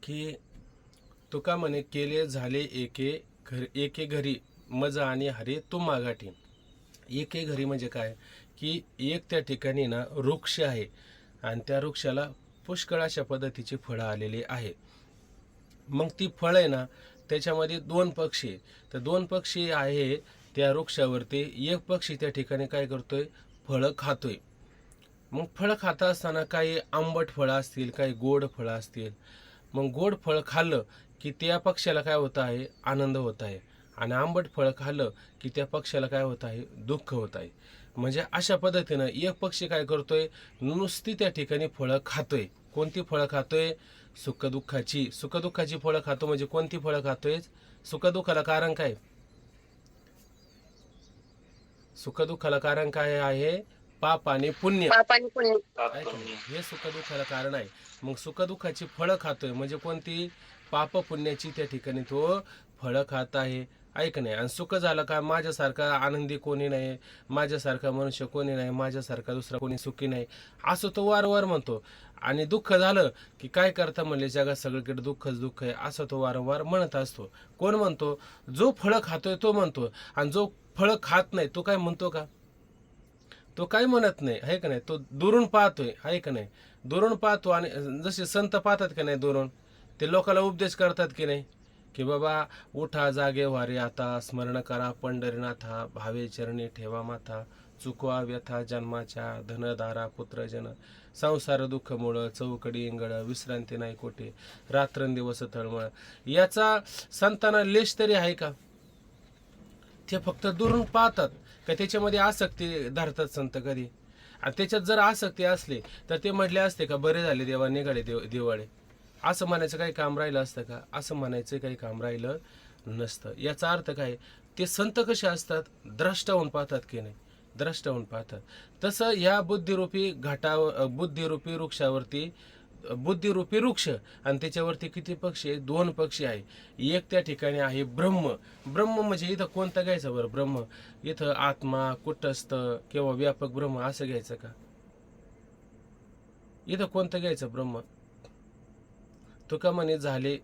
Speaker 1: की तुका म्हणे केले झाले एके घरी मज आणि हरी तू मागाठी. एके घरी म्हणजे काय की एक त्या ठिकाणी ना वृक्ष आहे आणि त्या वृक्षाला पुष्कळ अशा पद्धतीची फळं आलेली आहे. मग ती फळं आहे ना त्याच्यामध्ये 2 पक्षी आहे. तर 2 पक्षी आहे त्या वृक्षावरती. एक पक्षी त्या ठिकाणी काय करतोय, फळं खातोय. मग फळं खात असताना काही आंबट फळं असतील, काही गोड फळं असतील. मग गोड फळ खाल्लं की त्या पक्षाला काय होत आहे, आनंद होत आहे. आणि आंबट फळ खाल्लं की त्या पक्षाला काय होत आहे, दुःख होत आहे. म्हणजे अशा पद्धतीनं एक पक्षी काय करतोय, नुसती त्या ठिकाणी फळं खातोय. कोणती फळं खातोय? सुखदुःखाची फळं खातो. म्हणजे कोणती फळं खातोय? सुखदुःखाला कारण काय? सुखदुःखाला कारण काय आहे? पाप आणि पुण्य. हे सुखदुःखाला कारण आहे. मग सुखदुःखाची फळं खातोय म्हणजे कोणती? पाप पुण्याची त्या ठिकाणी तो फळं खात आहे, ऐक नाही. आणि सुख झालं का, माझ्यासारखा आनंदी कोणी नाही, माझ्यासारखा मनुष्य कोणी नाही, माझ्यासारखा दुसरा कोणी सुखी नाही, असं तो वारंवार म्हणतो. आणि दुःख झालं की काय करता म्हणले, जगात सगळीकडे दुःखच दुःख आहे, असं तो वारंवार म्हणत असतो. कोण म्हणतो? जो फळं खातोय तो म्हणतो. आणि जो फळं खात नाही तो काय म्हणतो का? तो काय म्हणत नाही, आहे का नाही? तो दुरून पाहतोय, आहे का नाही? दुरून पाहतो. आणि जसे संत पाहतात का नाही दुरून, ते लोकांना उपदेश करतात की नाही, की बाबा उठा जागे वारे आता, स्मरण करा पंढरीनाथा, भावे चरणी ठेवा माथा, चुकवा व्यथा जन्माच्या, धनदारा पुत्रजन, संसार दुःख मुळ, चौकडी इंगळ, विश्रांती नाही कोठे, रात्रंदिवस तळमळ. याचा संतांना लेश तरी आहे का? ते फक्त दुरून पाहतात का त्याच्यामध्ये आसक्ती धरतात संत कधी? आणि त्याच्यात जर आसक्ती असली तर ते म्हटले असते का, बरे झाले देवा निघाले दिवाळे, असं म्हणायचं काही काम राहिलं असतं का? असं म्हणायचं काही काम राहिलं नसतं. याचा अर्थ काय? ते संत कसे असतात? द्रष्टा होऊन पाहतात की नाही? द्रष्टा होऊन पाहतात. तसं ह्या बुद्धिरूपी बुद्धिरूपी वृक्षावरती, बुद्धिरूपी वृक्ष आणि त्याच्यावरती किती पक्षी आहे? 2 पक्षी आहे. एक त्या ठिकाणी आहे ब्रह्म. ब्रह्म म्हणजे इथं कोणतं घ्यायचं बरं? ब्रह्म इथं आत्मा, कुटस्थ किंवा व्यापक ब्रह्म असं घ्यायचं का? इथं कोणतं घ्यायचं ब्रह्म? तुका म्हणे झाले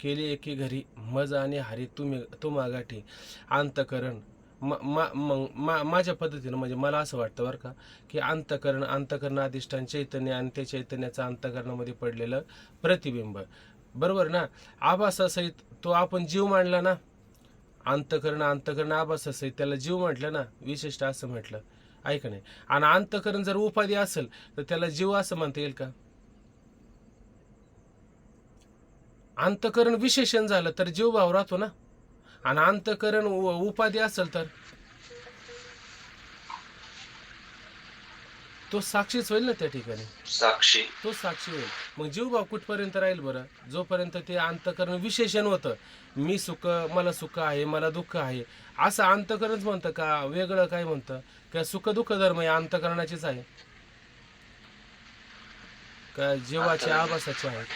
Speaker 1: केले एके घरी मज आणि हरी तू मागाठी. अंतकरण माझ्या पद्धतीनं म्हणजे मला असं वाटतं बरं का, की अंतकरण अधिष्ठान चैतन्य आणि त्या चैतन्याचं अंतकरणामध्ये पडलेलं प्रतिबिंब, बरोबर ना? आभासासहित तो आपण जीव मांडला ना. अंतकरण आभासासहित त्याला जीव म्हटलं ना, विशिष्ट असं म्हटलं, ऐका नाही. आणि अंतकरण जर उपाधी असेल तर त्याला जीव असं म्हणता येईल का? अंतकरण विशेषण झालं तर जीव भाव राहतो ना. आणि अंतकरण उपाधी असेल तर तो साक्षीच होईल ना त्या ठिकाणी,
Speaker 3: साक्षी.
Speaker 1: तो साक्षी होईल. मग जीवभाव कुठपर्यंत राहील बरं? जोपर्यंत ते अंतःकरण विशेषण होतं, मी सुख, मला सुख आहे, मला दुःख आहे, असं अंतःकरणच म्हणतं का वेगळं काय म्हणतं? का सुख दुःख धर्म हे अंतःकरणाचेच आहे का जीवाचे आभासाचे आहेत?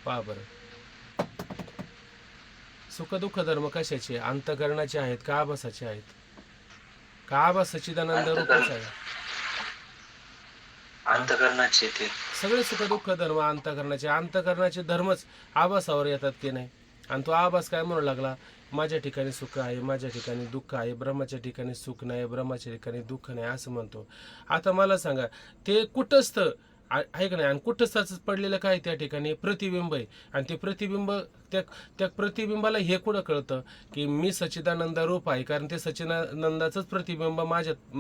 Speaker 1: पहा बरं, सुख दुःख धर्म कशाचे? अंतःकरणाचे आहेत का आभासाचे आहेत? का आभास सच्चिदानंद रूपच आहे?
Speaker 3: अंतःकरणाचे ते
Speaker 1: सगळे सुख दुःख धर्म अंतःकरणाचे. अंतःकरणाचे धर्मच आभासावर येतात की नाही? आणि तो आभास काय म्हणू लागला? माझ्या ठिकाणी सुख आहे, माझ्या ठिकाणी दुःख आहे, ब्रह्माच्या ठिकाणी सुख नाही, ब्रह्माच्या ठिकाणी दुःख नाही, असं म्हणतो. आता मला सांगा, ते कुटस्थ आहे का नाही? आणि कुटस्थाच पडलेलं काय त्या ठिकाणी? प्रतिबिंब आहे. आणि ते प्रतिबिंब, त्या प्रतिबिंबाला हे कुठं कळतं की मी सच्चिदानंद रूप आहे? कारण ते सच्चिदानंदाचंच प्रतिबिंब माझ्यात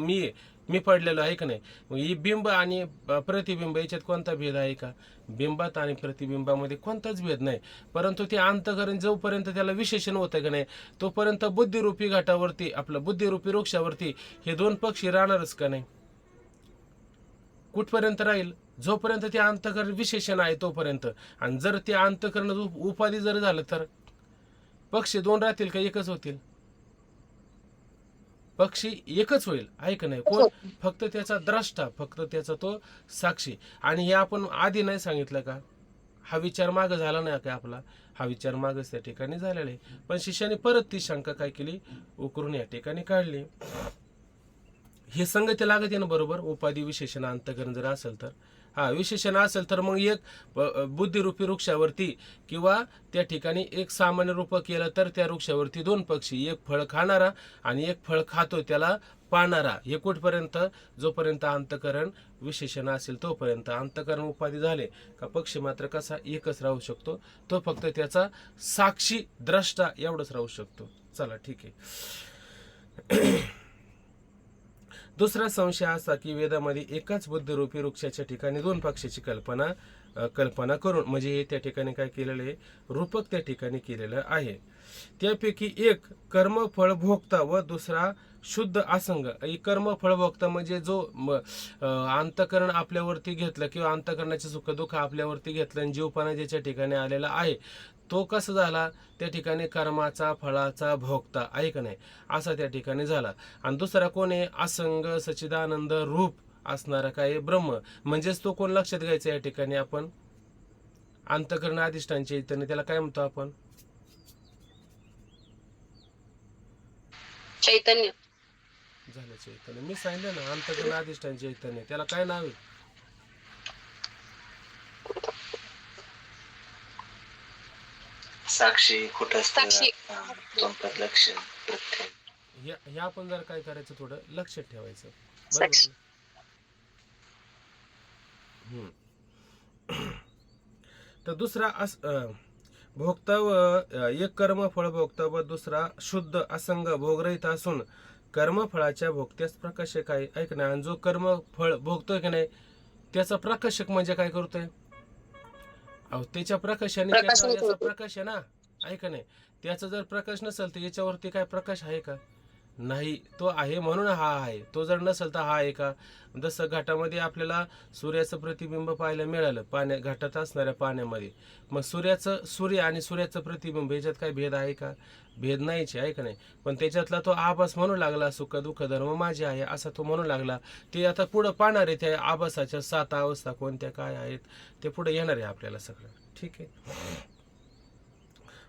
Speaker 1: मी पडलेलो आहे का नाही? मग ही बिंब आणि प्रतिबिंब याच्यात कोणता भेद आहे का? बिंबात आणि प्रतिबिंबामध्ये कोणताच भेद नाही. परंतु ते अंतःकरण जोपर्यंत त्याला विशेषण होतं का नाही, तोपर्यंत बुद्धिरूपी घाटावरती, आपलं बुद्धिरूपी वृक्षावरती हे दोन पक्षी राहणारच का नाही? कुठपर्यंत राहील? जोपर्यंत ते अंतःकरण विशेषण आहे तोपर्यंत. आणि जर ते अंतःकरण उपाधी जर झालं तर पक्षी दोन राहतील का एकच होतील? पक्षी एकच होईल, आहे का नाही? कोण? फक्त त्याचा द्रष्टा, फक्त त्याचा तो साक्षी. आणि हे आपण आधी नाही सांगितलं का? हा विचार माग झाला नाही का आपला? हा विचार मागच त्या ठिकाणी झालेला आहे. पण शिष्याने परत ती शंका काय केली? उकरून या ठिकाणी काढली. हे संगती लागते ना बरोबर? उपाधी विशेषण अंतःकरण जर असेल तर, हा विशेषण असेल तर मग एक बुद्धिरूपी वृक्षावरती किंवा त्या ठिकाणी एक सामान्य रूप केलं तर त्या वृक्षावरती दोन पक्षी, एक फळ खाणारा आणि एक फळ खातो त्याला पाहणारा. हे कुठपर्यंत? जोपर्यंत अंतःकरण विशेषण असेल तोपर्यंत. अंतःकरण उपाधी झाले का पक्षी मात्र कसा? एकच राहू शकतो, तो फक्त त्याचा साक्षी द्रष्टा एवढंच राहू शकतो. चला ठीक आहे. दुसरा संशय असा की वेदामध्ये एकाच बुद्धिरूपी वृक्षाच्या ठिकाणी दोन पक्षाची कल्पना करून, म्हणजे हे त्या ठिकाणी काय केलेलं आहे? रूपक त्या ठिकाणी केलेलं आहे. त्यापैकी एक कर्मफळ भोगता व दुसरा शुद्ध असंग. कर्मफळ भोगता म्हणजे जो अंतःकरण आपल्यावरती घेतलं किंवा अंतःकरणाचे सुख दुःख आपल्यावरती घेतलं आणि जीवपणा ज्याच्या ठिकाणी आलेला आहे, तो कसा झाला? त्या ठिकाणी कर्माचा फळाचा भोगता, आहे का नाही? असा त्या ठिकाणी झाला. आणि दुसरा कोण आहे? असंग सच्चिदानंद रूप असणारा काय? ब्रह्म. म्हणजेच तो कोण लक्षात घ्यायचा या ठिकाणी आपण? अंतःकरण अधिष्ठान चैतन्य. त्याला काय म्हणतो आपण?
Speaker 2: चैतन्य.
Speaker 1: झालं चैतन्य. मी सांगितलं ना, अंतःकरण अधिष्ठान चैतन्य. त्याला काय नाव आहे?
Speaker 3: साक्षी, कुटस्थ,
Speaker 2: साक्षी.
Speaker 3: लक्ष, प्रत्यय.
Speaker 1: हे आपण जर काय करायचं, थोडं लक्षात ठेवायचं.
Speaker 2: साक्षी.
Speaker 1: तर दुसरा भोगता व एक कर्मफळ भोगता व दुसरा शुद्ध असंग भोगरहित असून कर्मफळाच्या भोगत्यास प्रकाशक आहे, ऐक ना. आणि जो कर्मफळ भोगतोय की नाही त्याचा प्रकाशक म्हणजे काय करतोय? अहो त्याच्या प्रकाशाने याचा प्रकाश आहे ना, आहे का नाही? त्याचा जर प्रकाश नसेल तर याच्यावरती काय प्रकाश आहे का? नाही. तो आहे म्हणून हा आहे. तो जर नसेल तर हा आहे का? जसं घाटामध्ये आपल्याला सूर्याचं प्रतिबिंब पाहायला मिळालं, घाटात असणाऱ्या पाण्यामध्ये. मग सूर्य आणि सूर्याचं प्रतिबिंब याच्यात काय भेद आहे का? भेद नाहीच आहे का नाही? पण त्याच्यातला तो आभास म्हणू लागला सुख दुःख धर्म माझे आहे असा तो म्हणू लागला. ते आता पुढं पाहणार आहे त्या आभासाच्या 7 अवस्था कोणत्या काय आहेत ते पुढे येणार आहे आपल्याला सगळं. ठीक आहे.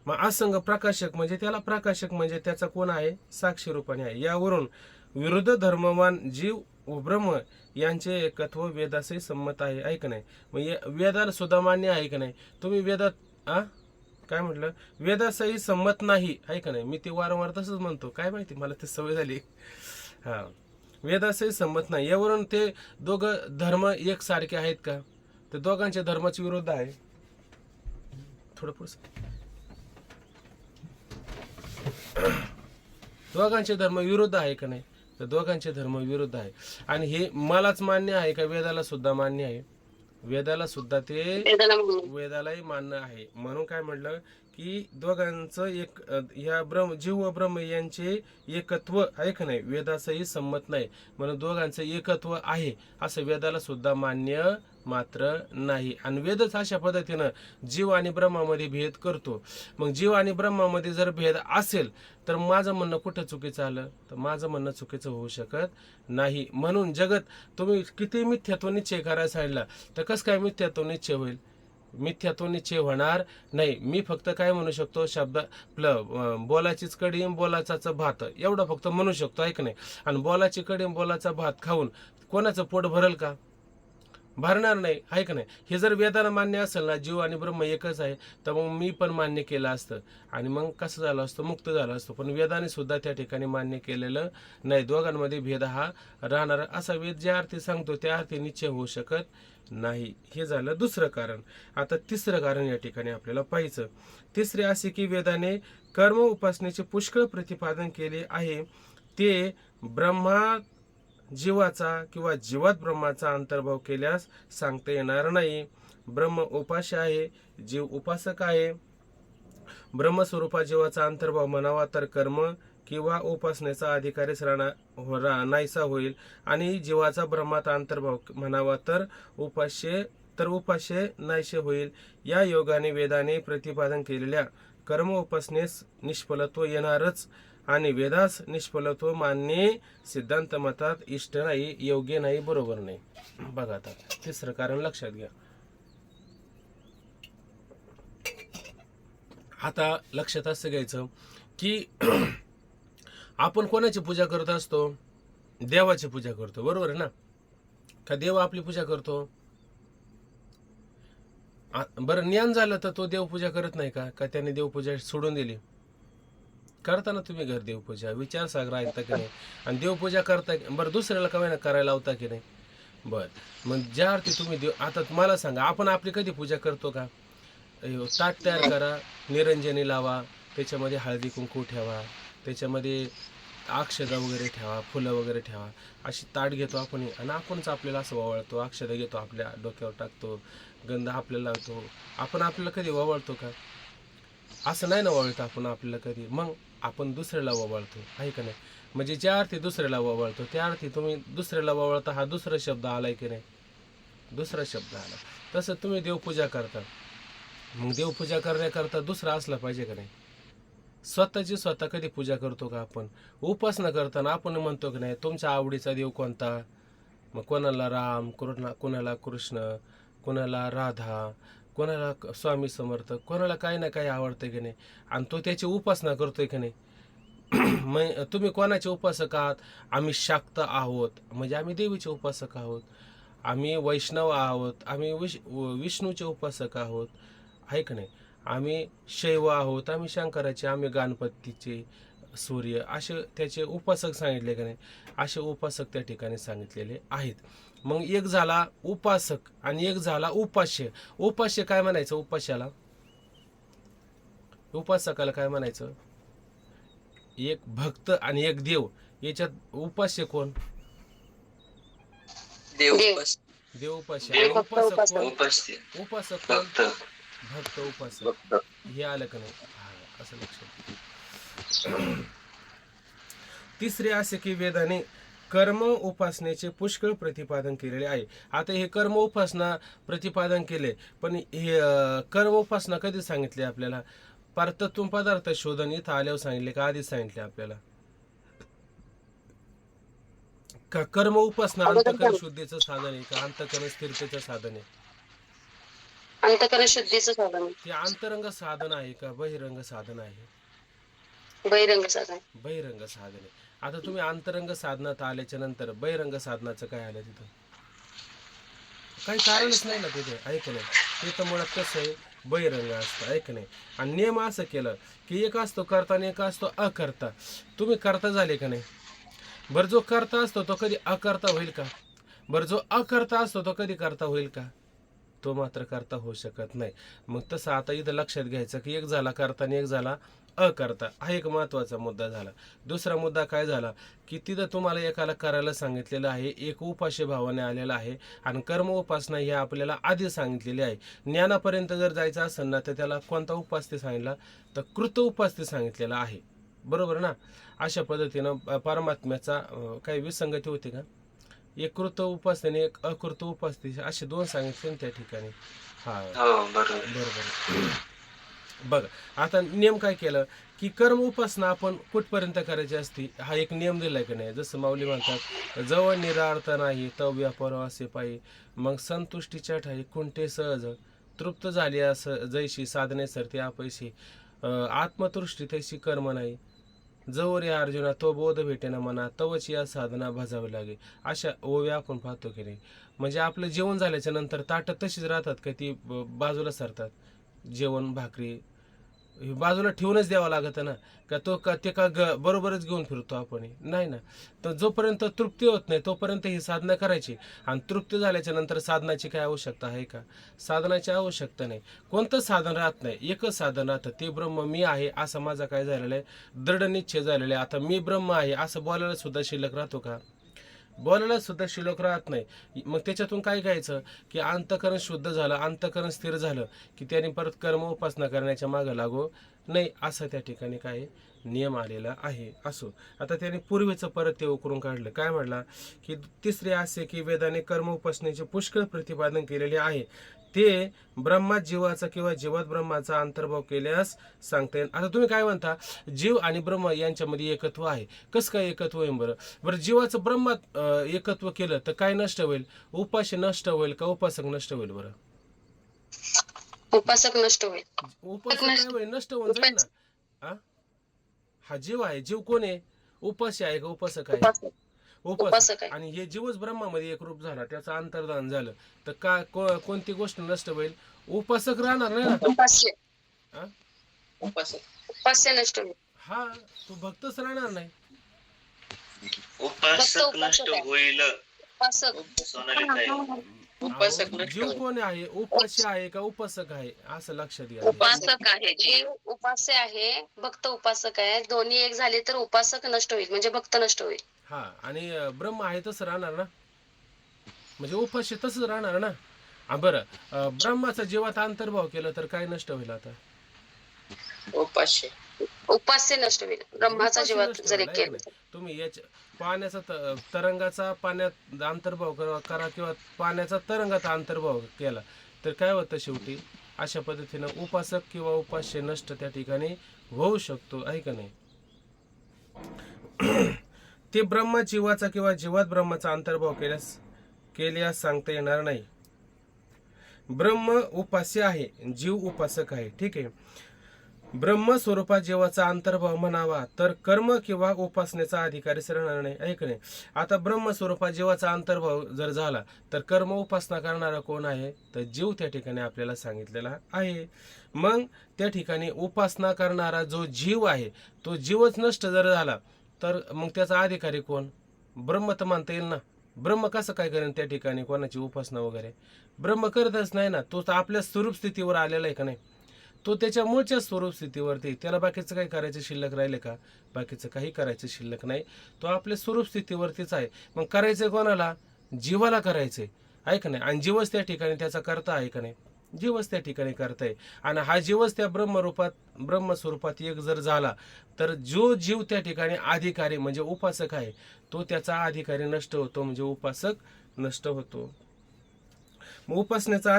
Speaker 1: मग असंग प्रकाशक म्हणजे त्याला प्रकाशक म्हणजे त्याचा कोण आहे? साक्षी रूपाने आहे. यावरून विरुद्ध धर्मवान जीव व ब्रह्म यांचे एकत्व वेदासही संमत आहे, आहे का नाही? मग वेदाला सुद्धा मान्य आहे का नाही? तुम्ही वेदात काय म्हटलं? वेदासही संमत नाही, आहे का नाही? मी ते वारंवार तसंच म्हणतो, काय माहिती मला ते सवय झाली. हा, वेदासही संमत नाही. यावरून ते दोघं धर्म एक सारखे आहेत का? ते दोघांच्या धर्माचे विरुद्ध आहे. थोडं पुढचं. दोघांचे धर्म विरुद्ध आहे का नाही? तर दोघांचे धर्म विरुद्ध आहे. आणि हे मलाच मान्य आहे का? वेदाला सुद्धा मान्य आहे. वेदाला सुद्धा ते वेदालाही मान्य आहे. म्हणून काय म्हटलं की दोघांचं एक ह्या जीव व ब्रह्म यांचे एकत्व आहे का नाही, वेदासही संमत नाही. म्हणून दोघांचं एकत्व आहे असं वेदाला सुद्धा मान्य मात्र नाही. आणि वेदच अशा पद्धतीनं जीव आणि ब्रह्मामध्ये भेद करतो. मग जीव आणि ब्रह्मामध्ये जर भेद असेल तर माझं म्हणणं कुठं चुकीचं आलं, तर माझं म्हणणं चुकीचं होऊ शकत नाही. म्हणून जगत तुम्ही किती मिथ्यात्व निश्चय करायला सांगितला तर कसं काय मिथ्यात्व निश्चय होईल? मिथ्यात्व निश्चय होणार नाही. मी फक्त काय म्हणू शकतो, बोलाचीच कढी बोलाचाच भात एवढं फक्त म्हणू शकतो, ऐक नाही. आणि बोलाची कढी बोलाचा भात खाऊन कोणाचं पोट भरल का? भरणार नाही, आहे का नाही. हे जर वेदाला मान्य असेल ना, जीव आणि ब्रह्म एकच आहे, तर मग मी पण मान्य केलं असतं आणि मग कसं झालं असतं, मुक्त झालं असतं. पण वेदाने सुद्धा त्या ठिकाणी मान्य केलेलं नाही. दोघांमध्ये भेद हा राहणार असा वेद ज्या अर्थी सांगतो त्या अर्थी निश्चय होऊ शकत नाही. हे झालं दुसरं कारण. आता तिसरं कारण या ठिकाणी आपल्याला पाहायचं. तिसरे असे की वेदाने कर्म उपासनेचे पुष्कळ प्रतिपादन केले आहे. ते ब्रह्मा जीवाचा किंवा जीवात ब्रह्माचा अंतर्भाव केल्यास सांगता येणार नाही. ब्रह्म उपास्य आहे, जीव उपासक आहे. ब्रह्मस्वरूपा जीवाचा अंतर्भाव म्हणावा तर कर्म किंवा उपासनेचा अधिकारीच नाहीसा होईल. आणि जीवाचा ब्रह्मात अंतर्भाव म्हणावा तर उपास्य नाहीसे होईल. या योगाने वेदाने प्रतिपादन केलेल्या कर्म उपासनेस निष्फलत्व येणारच. आणि वेदास निष्फलत्व मानणे सिद्धांत मतात इष्ट नाही, योग्य नाही, बरोबर नाही. बघा आता तिसरं कारण लक्षात घ्या. आता लक्षात असं घ्यायचं की आपण कोणाची पूजा करत असतो? देवाची पूजा करतो, बरोबर आहे ना? का देव आपली पूजा करतो? बरं, ज्ञान झालं तर तो देवपूजा करत नाही का? का त्याने देवपूजा सोडून दिली? करताना तुम्ही घर देवपूजा विचार सागर ऐकता की नाही? आणि देवपूजा करता, बरं दुसऱ्याला कमायला करायला लावता की नाही? बरं, मग ज्या अर्थी तुम्ही आता मला सांगा, आपण आपली कधी पूजा करतो का? ताट तयार करा, निरंजनी लावा, त्याच्यामध्ये हळदी कुंकू ठेवा, त्याच्यामध्ये अक्षदा वगैरे ठेवा, फुलं वगैरे ठेवा. अशी ताट घेतो आपण आणि आपणच आपल्याला असं ववाळतो, अक्षदा घेतो आपल्या डोक्यावर टाकतो, गंध आपल्याला लावतो. आपण आपल्याला कधी ववाळतो का? असं नाही ना वळतो आपण आपल्याला कधी. मग आपण दुसऱ्याला ववाळतो, आहे का नाही? म्हणजे ज्या अर्थी दुसऱ्याला ववाळतो त्या अर्थी तुम्ही दुसऱ्याला ववाळता हा दुसरा शब्द आलाय की नाही? दुसरा शब्द आला. तसं तुम्ही देवपूजा करता, मग देवपूजा करण्याकरता दुसरा असला पाहिजे का नाही? स्वतःची स्वतः कधी पूजा करतो का आपण? उपासना करताना आपण म्हणतो की नाही तुमच्या आवडीचा देव कोणता? मग कोणाला राम, कोणाला कृष्ण, कोणाला राधा, कोणाला स्वामी समर्थ, कोणाला काही ना काही आवडतं की नाही? आणि तो त्याची उपासना करतोय की नाही? मग तुम्ही कोणाचे उपासक आहात? आम्ही शाक्त आहोत, म्हणजे आम्ही देवीचे उपासक आहोत. आम्ही वैष्णव आहोत, आम्ही विष्णूचे उपासक आहोत, आहे का नाही? आम्ही शैव आहोत, आम्ही शंकराचे, आम्ही गणपतीचे, सूर्य, असे त्याचे उपासक सांगितले का नाही? असे उपासक त्या ठिकाणी सांगितलेले आहेत. मग एक झाला उपासक आणि एक झाला उपास्य. उपास्य काय म्हणायचं? उपासकाला काय म्हणायचं? एक भक्त आणि एक देव. याच्यात उपास्य कोण? देव उपास्य. आणि उपासक कोण? उपासक कोण? भक्त उपासक. हे आलं का नाही? असं लक्षात. तिसरे असे की वेदाने कर्म उपासनेचे पुष्कळ प्रतिपादन केलेले आहे. आता हे कर्म उपासना प्रतिपादन केले, पण हे कर्म उपासना कधी सांगितले आपल्याला? परतत्व पदार्थ शोधन इथं आल्यावर सांगितले का आधीच सांगितले आपल्याला? का कर्म उपासना अंतःकरण शुद्धीचं साधन आहे का अंतःकरण स्थिरतेचं साधन आहे?
Speaker 2: अंतःकरण शुद्धीचं साधन.
Speaker 1: ते अंतरंग साधन आहे का बहिरंग साधन आहे?
Speaker 2: बहिरंग साधन.
Speaker 1: बहिरंग साधन आहे. आता तुम्ही अंतरंग साधनात आल्याच्या नंतर बहिरंग साधनाचं काय आलं तिथं? काही कारणच नाही ना तिथे, ऐक नाही. ते तर मुळात कसं आहे, बहिरंग असतं, ऐक नाही. आणि नियम असं केलं की एक असतो करता आणि एक असतो अकर्ता. तुम्ही करता झाले का नाही? बरं, जो करता असतो तो कधी अकर्ता होईल का? बरं, जो अकर्ता असतो तो कधी करता होईल का? तो मात्र करता होऊ शकत नाही. मग तसं आता इथं लक्षात घ्यायचं की एक झाला करता आणि एक झाला अकर्ता. हा एक महत्वाचा मुद्दा झाला. दुसरा मुद्दा काय झाला की तिथं तुम्हाला एकाला करायला सांगितलेलं आहे, एक उपास्य भावाने आलेला आहे आणि कर्म उपासना हे आपल्याला आधी सांगितलेली आहे. ज्ञानापर्यंत जर जायचं असेल ना तर त्याला कोणता उपास ते सांगितला तर कृत उपास ते सांगितलेला आहे. बरोबर ना. अशा पद्धतीनं परमात्म्याचा काही विसंगती होती का? एक कृत उपासने एक अकृत उपासने असे दोन सांगितले ना त्या ठिकाणी. हा
Speaker 3: हो बरोबर.
Speaker 1: बरोबर. बघा आता नियम काय केलं की कर्म उपासना आपण कुठपर्यंत करायची असती हा एक नियम दिलाय की नाही. जसं माऊली म्हणतात, जवळ निरार्थ नाही तव व्यापार असे पायी, मग संतुष्टीच्या ठाई कुंठे सहज, तृप्त झाली असं जैशी साधने सरते अपैशी, आत्मतृष्टी तैशी कर्म नाही, जवळ या अर्जुना तो बोध भेटेना मना, तवच या साधना भाजावी लागे. अशा ओव्या आपण पाहतो की नाही. म्हणजे आपलं जेवण झाल्याच्या नंतर ताटं तशीच राहतात का ती बाजूला सरतात? जेवण भाकरी हे बाजूला ठेवूनच द्यावं लागतं ना. का तो का ते का बरोबरच घेऊन फिरतो आपण? नाही ना. तर जोपर्यंत तृप्ती होत नाही तोपर्यंत ही साधना करायची. आणि तृप्ती झाल्याच्या नंतर साधनाची काय आवश्यकता आहे का? साधनाची आवश्यकता नाही. कोणतं साधन राहत नाही, एकच साधन राहतं, ते ब्रह्म मी आहे असं माझा काय झालेलं आहे, दृढ निश्चय झालेला आहे. आता मी ब्रह्म आहे असं बोलायला सुद्धा शिल्लक राहतो का? बोलायला सुद्धा शिल्लक राहत नाही. मग त्याच्यातून काय घ्यायचं की अंतःकरण शुद्ध झालं, अंतःकरण स्थिर झालं की त्याने परत कर्म उपासना करण्याच्या मागं लागो नाही, असं त्या ठिकाणी काय नियम आलेला आहे. असो, आता त्याने पूर्वीचं परत ते उकरून काढलं. काय म्हटला की तिसरे असे की वेदाने कर्म उपासनेचे पुष्कळ प्रतिपादन केलेले आहे, ते ब्रह्मात जीवाचा किंवा जीवात ब्रह्माचा अंतर्भाव केल्यास सांगता येईल. आता तुम्ही काय म्हणता, जीव आणि ब्रह्म यांच्यामध्ये एकत्व आहे. कसं काय एकत्व आहे? बरं जीवाचं ब्रह्मात एकत्व केलं तर काय नष्ट होईल? उपास्य नष्ट होईल का उपासक नष्ट होईल? बरं
Speaker 2: उपासक नष्ट होईल.
Speaker 1: उपासक काय होईल? नष्ट होऊन जाईल ना. हा जीव आहे. जीव कोण आहे? उपास्य आहे का उपासक आहे? उपासक. आणि हे जीवच ब्रह्मामध्ये एक रूप झाला, त्याचं अंतर्धान झालं तर का कोणती गोष्ट नष्ट होईल? उपासक राहणार नाही ना.
Speaker 2: उपास्य
Speaker 1: हा?
Speaker 2: उपास्य नष्ट होईल.
Speaker 1: हा, तो भक्तच राहणार नाही.
Speaker 3: उपासक नष्ट होईल.
Speaker 2: उपासक
Speaker 3: सोनाली ताई, उपासक
Speaker 1: अहो,
Speaker 3: नष्ट
Speaker 1: जीव
Speaker 3: होईल.
Speaker 1: कोण आहे? उपास्य आहे का उपासक आहे? असं लक्षात घ्या.
Speaker 2: उपासक आहे. जीव उपास्य आहे, भक्त उपासक आहे. दोन्ही एक झाले तर उपासक नष्ट होईल म्हणजे भक्त नष्ट होईल.
Speaker 1: हा, आणि ब्रह्म आहे तसं राहणार ना, म्हणजे उपास्य तसंच राहणार ना. बरं, ब्रह्माचा जीवात अंतर्भाव केला तर काय नष्ट होईल? आता
Speaker 2: उपास्य नष्ट होईल. ब्रह्माचा
Speaker 1: उपास्य
Speaker 2: जीवात
Speaker 1: नष्ट
Speaker 2: जर
Speaker 1: होईल,
Speaker 2: एक
Speaker 1: आहे का
Speaker 2: केलं
Speaker 1: नाही? तुम्ही याच्या पाण्याचा तरंगाचा पाण्यात अंतर्भाव करा किंवा पाण्याचा तरंगाचा अंतर्भाव केला तर काय होतं शेवटी? अशा पद्धतीनं उपासक किंवा उपास्य नष्ट त्या ठिकाणी होऊ शकतो, आहे का नाही? ते ब्रह्म जीवाचा किंवा जीवात ब्रह्माचा अंतर्भाव केल्यास सांगता येणार नाही. ब्रह्म उपास्य आहे, जीव उपासक आहे. ठीक आहे. ब्रह्म स्वरूपात जीवाचा अंतर्भाव म्हणावा तर कर्म किंवा उपासनेचा अधिकारीच राहणार नाही, आहे का नाही? आता ब्रह्म स्वरूपात जीवाचा अंतर्भाव जर झाला तर कर्म उपासना करणारा कोण आहे? तर जीव त्या ठिकाणी आपल्याला सांगितलेला आहे. मग त्या ठिकाणी उपासना करणारा जो जीव आहे तो जीवच नष्ट जर झाला तर मग त्याचा अधिकारी कोण? ब्रह्म तर मानता येईल ना. ब्रह्म कसं काय करेन त्या ठिकाणी कोणाची उपासना वगैरे? ब्रह्म करतच नाही ना. तो तर आपल्या स्वरूप स्थितीवर आलेला आहे का नाही? तो त्याच्या मूळच्या स्वरूप स्थितीवरती, त्याला बाकीचं काही करायचं शिल्लक राहिले का? बाकीचं काही करायचं शिल्लक नाही. तो आपल्या स्वरूप स्थितीवरतीच आहे. मग करायचं कोणाला? जीवाला करायचंय, आहे का नाही? आणि जीवच त्या ठिकाणी त्याचा करता आहे का नाही? जीवच त्या ठिकाणी करताय. आणि हा जीवच त्या ब्रह्मस्वरूपात एक जर झाला तर जो जीव त्या ठिकाणी अधिकारी म्हणजे उपासक आहे तो त्याचा अधिकारी नष्ट होतो, म्हणजे उपासक नष्ट होतो. मग उपासनेचा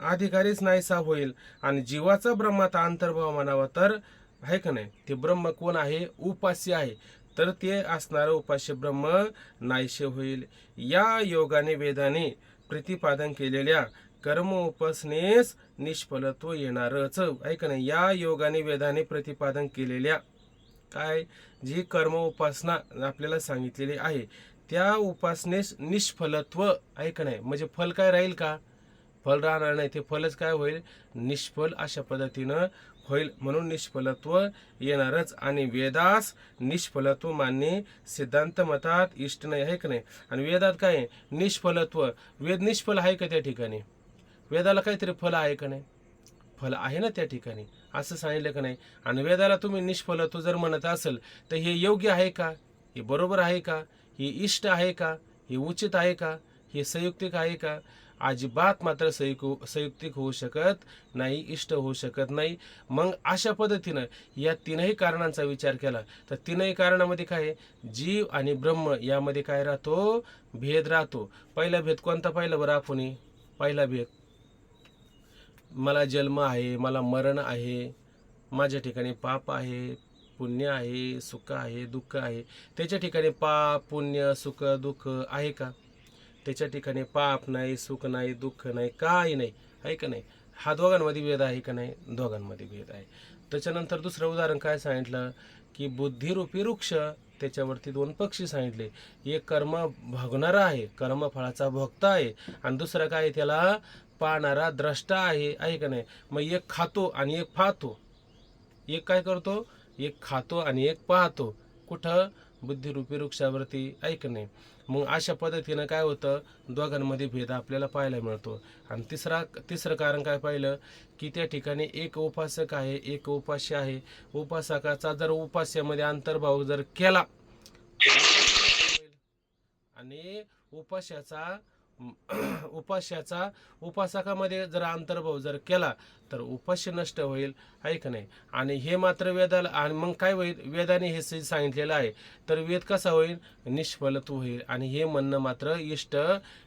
Speaker 1: अधिकारीच नाहीसा होईल आणि जीवाचा ब्रह्मात अंतर्भाव म्हणावा तर, आहे का नाही? ते ब्रह्म कोण आहे? उपास्य आहे. तर ते असणारं उपास्य ब्रह्म नाहीसे होईल. या योगाने वेदाने प्रतिपादन केलेल्या कर्म उपासनेस निष्फलत्व येणारच, आहे का नाही? या योगाने वेदाने प्रतिपादन केलेल्या काय जी कर्म उपासना आपल्याला सांगितलेली आहे त्या उपासनेस निष्फलत्व, आहे का नाही? म्हणजे फल काय राहील का? फल राहणार नाही. ते फलच काय होईल? निष्फल अशा पद्धतीनं होईल. म्हणून निष्फलत्व येणारच. आणि वेदास निष्फलत्व मानणे सिद्धांत मतात इष्ट नाही, आहे का नाही? आणि वेदात काय आहे? निष्फलत्व. वेद निष्फल आहे का त्या ठिकाणी? वेदाला काहीतरी फल आहे का नाही? फल आहे ना त्या ठिकाणी, असं सांगितलं का नाही? आणि वेदाला तुम्ही निष्फल तू जर म्हणत असेल तर हे योग्य आहे का? हे बरोबर आहे का? हे इष्ट आहे का? हे उचित आहे का? हे संयुक्तिक आहे का? अजिबात मात्र संयुक्तिक होऊ शकत नाही, इष्ट होऊ शकत नाही. मग अशा पद्धतीनं या तीनही कारणांचा विचार केला तर तीनही कारणामध्ये काय आहे? जीव आणि ब्रह्म यामध्ये काय राहतो? भेद राहतो. पहिला भेद कोणता पाहिला बरं आपण? पहिला भेद, मला जन्म आहे, मला मरण आहे, माझ्या ठिकाणी पाप आहे, पुण्य आहे, सुख आहे, दुःख आहे. त्याच्या ठिकाणी पाप, पुण्य, सुख, दुःख आहे का? त्याच्या ठिकाणी पाप नाही, सुख नाही, दुःख नाही, काही नाही, आहे का नाही? हा दोघांमध्ये भेद आहे का नाही? दोघांमध्ये भेद आहे. त्याच्यानंतर दुसरं उदाहरण काय सांगितलं की बुद्धिरूपी वृक्ष, त्याच्यावरती 2 पक्षी सांगितले. एक कर्म भोगणारा आहे, कर्मफळाचा भोगता आहे, आणि दुसरा काय आहे? त्याला पाहणारा द्रष्टा आहे का नाही? मग एक खातो आणि एक पाहतो. एक काय करतो? एक खातो आणि एक पाहतो. कुठं? बुद्धिरूपी वृक्षावरती, ऐक नाही? मग अशा पद्धतीनं काय होतं? दोघांमध्ये भेद आपल्याला पाहायला मिळतो. आणि तिसरं कारण काय पाहिलं की त्या ठिकाणी एक उपासक आहे, एक उपास्य आहे. उपासकाचा जर उपास्यामध्ये अंतर्भाव जर केला आणि उपासकामध्ये जर अंतर्भाव जर केला तर उपास्य नष्ट होईल, आहे का नाही? आणि हे मात्र वेदाला, आणि मग काय होईल? वेदाने हे सांगितलेलं आहे, तर वेद कसा होईल? निष्फलत्व होईल. आणि हे म्हणणं मात्र इष्ट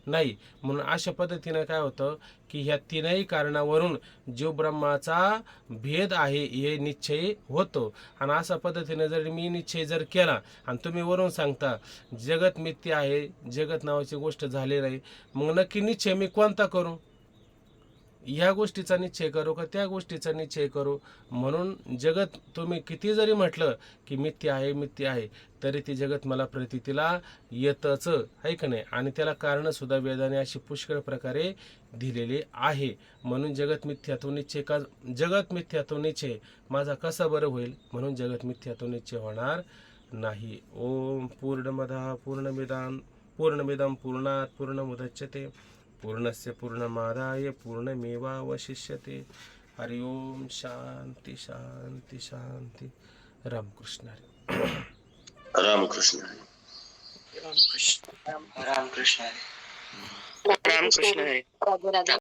Speaker 1: नाही. म्हणून अशा पद्धतीनं काय होतं की ह्या तीनही कारणावरून जीव ब्रह्माचा भेद आहे हे निश्चय होतो. आणि अशा पद्धतीने जर मी निश्चय जर केला आणि तुम्ही वरून सांगता जगत मिथ्या आहे, जगत नावाची गोष्ट झाली नाही, मग नक्की निश्चय मी कोणता करू? ह्या गोष्टीचा निश्चय करू का त्या गोष्टीचा निश्चय करू? म्हणून जगत तुम्ही किती जरी म्हटलं की मिथ्या आहे, मिथ्या आहे, तरी ते जगत मला प्रतीतीला येतच, आहे का नाही? आणि त्याला कारण सुद्धा वेदाने अशी पुष्कळ प्रकारे दिलेले आहे. म्हणून जगत मिथ्यात्व निश्चय माझा कसा बरं होईल? म्हणून जगत मिथ्यात्व निश्चय होणार नाही. ओम पूर्णमदः पूर्णमिदं पूर्णात् पूर्णमुदच्यते पूर्णस्य पूर्णमादाय पूर्णमेवावशिष्यते. हरि ओम. शांती शांती शांती. रामकृष्ण हरी.
Speaker 3: रामकृष्ण
Speaker 2: रामकृष्ण
Speaker 3: रामकृष्ण
Speaker 2: राधे राधे.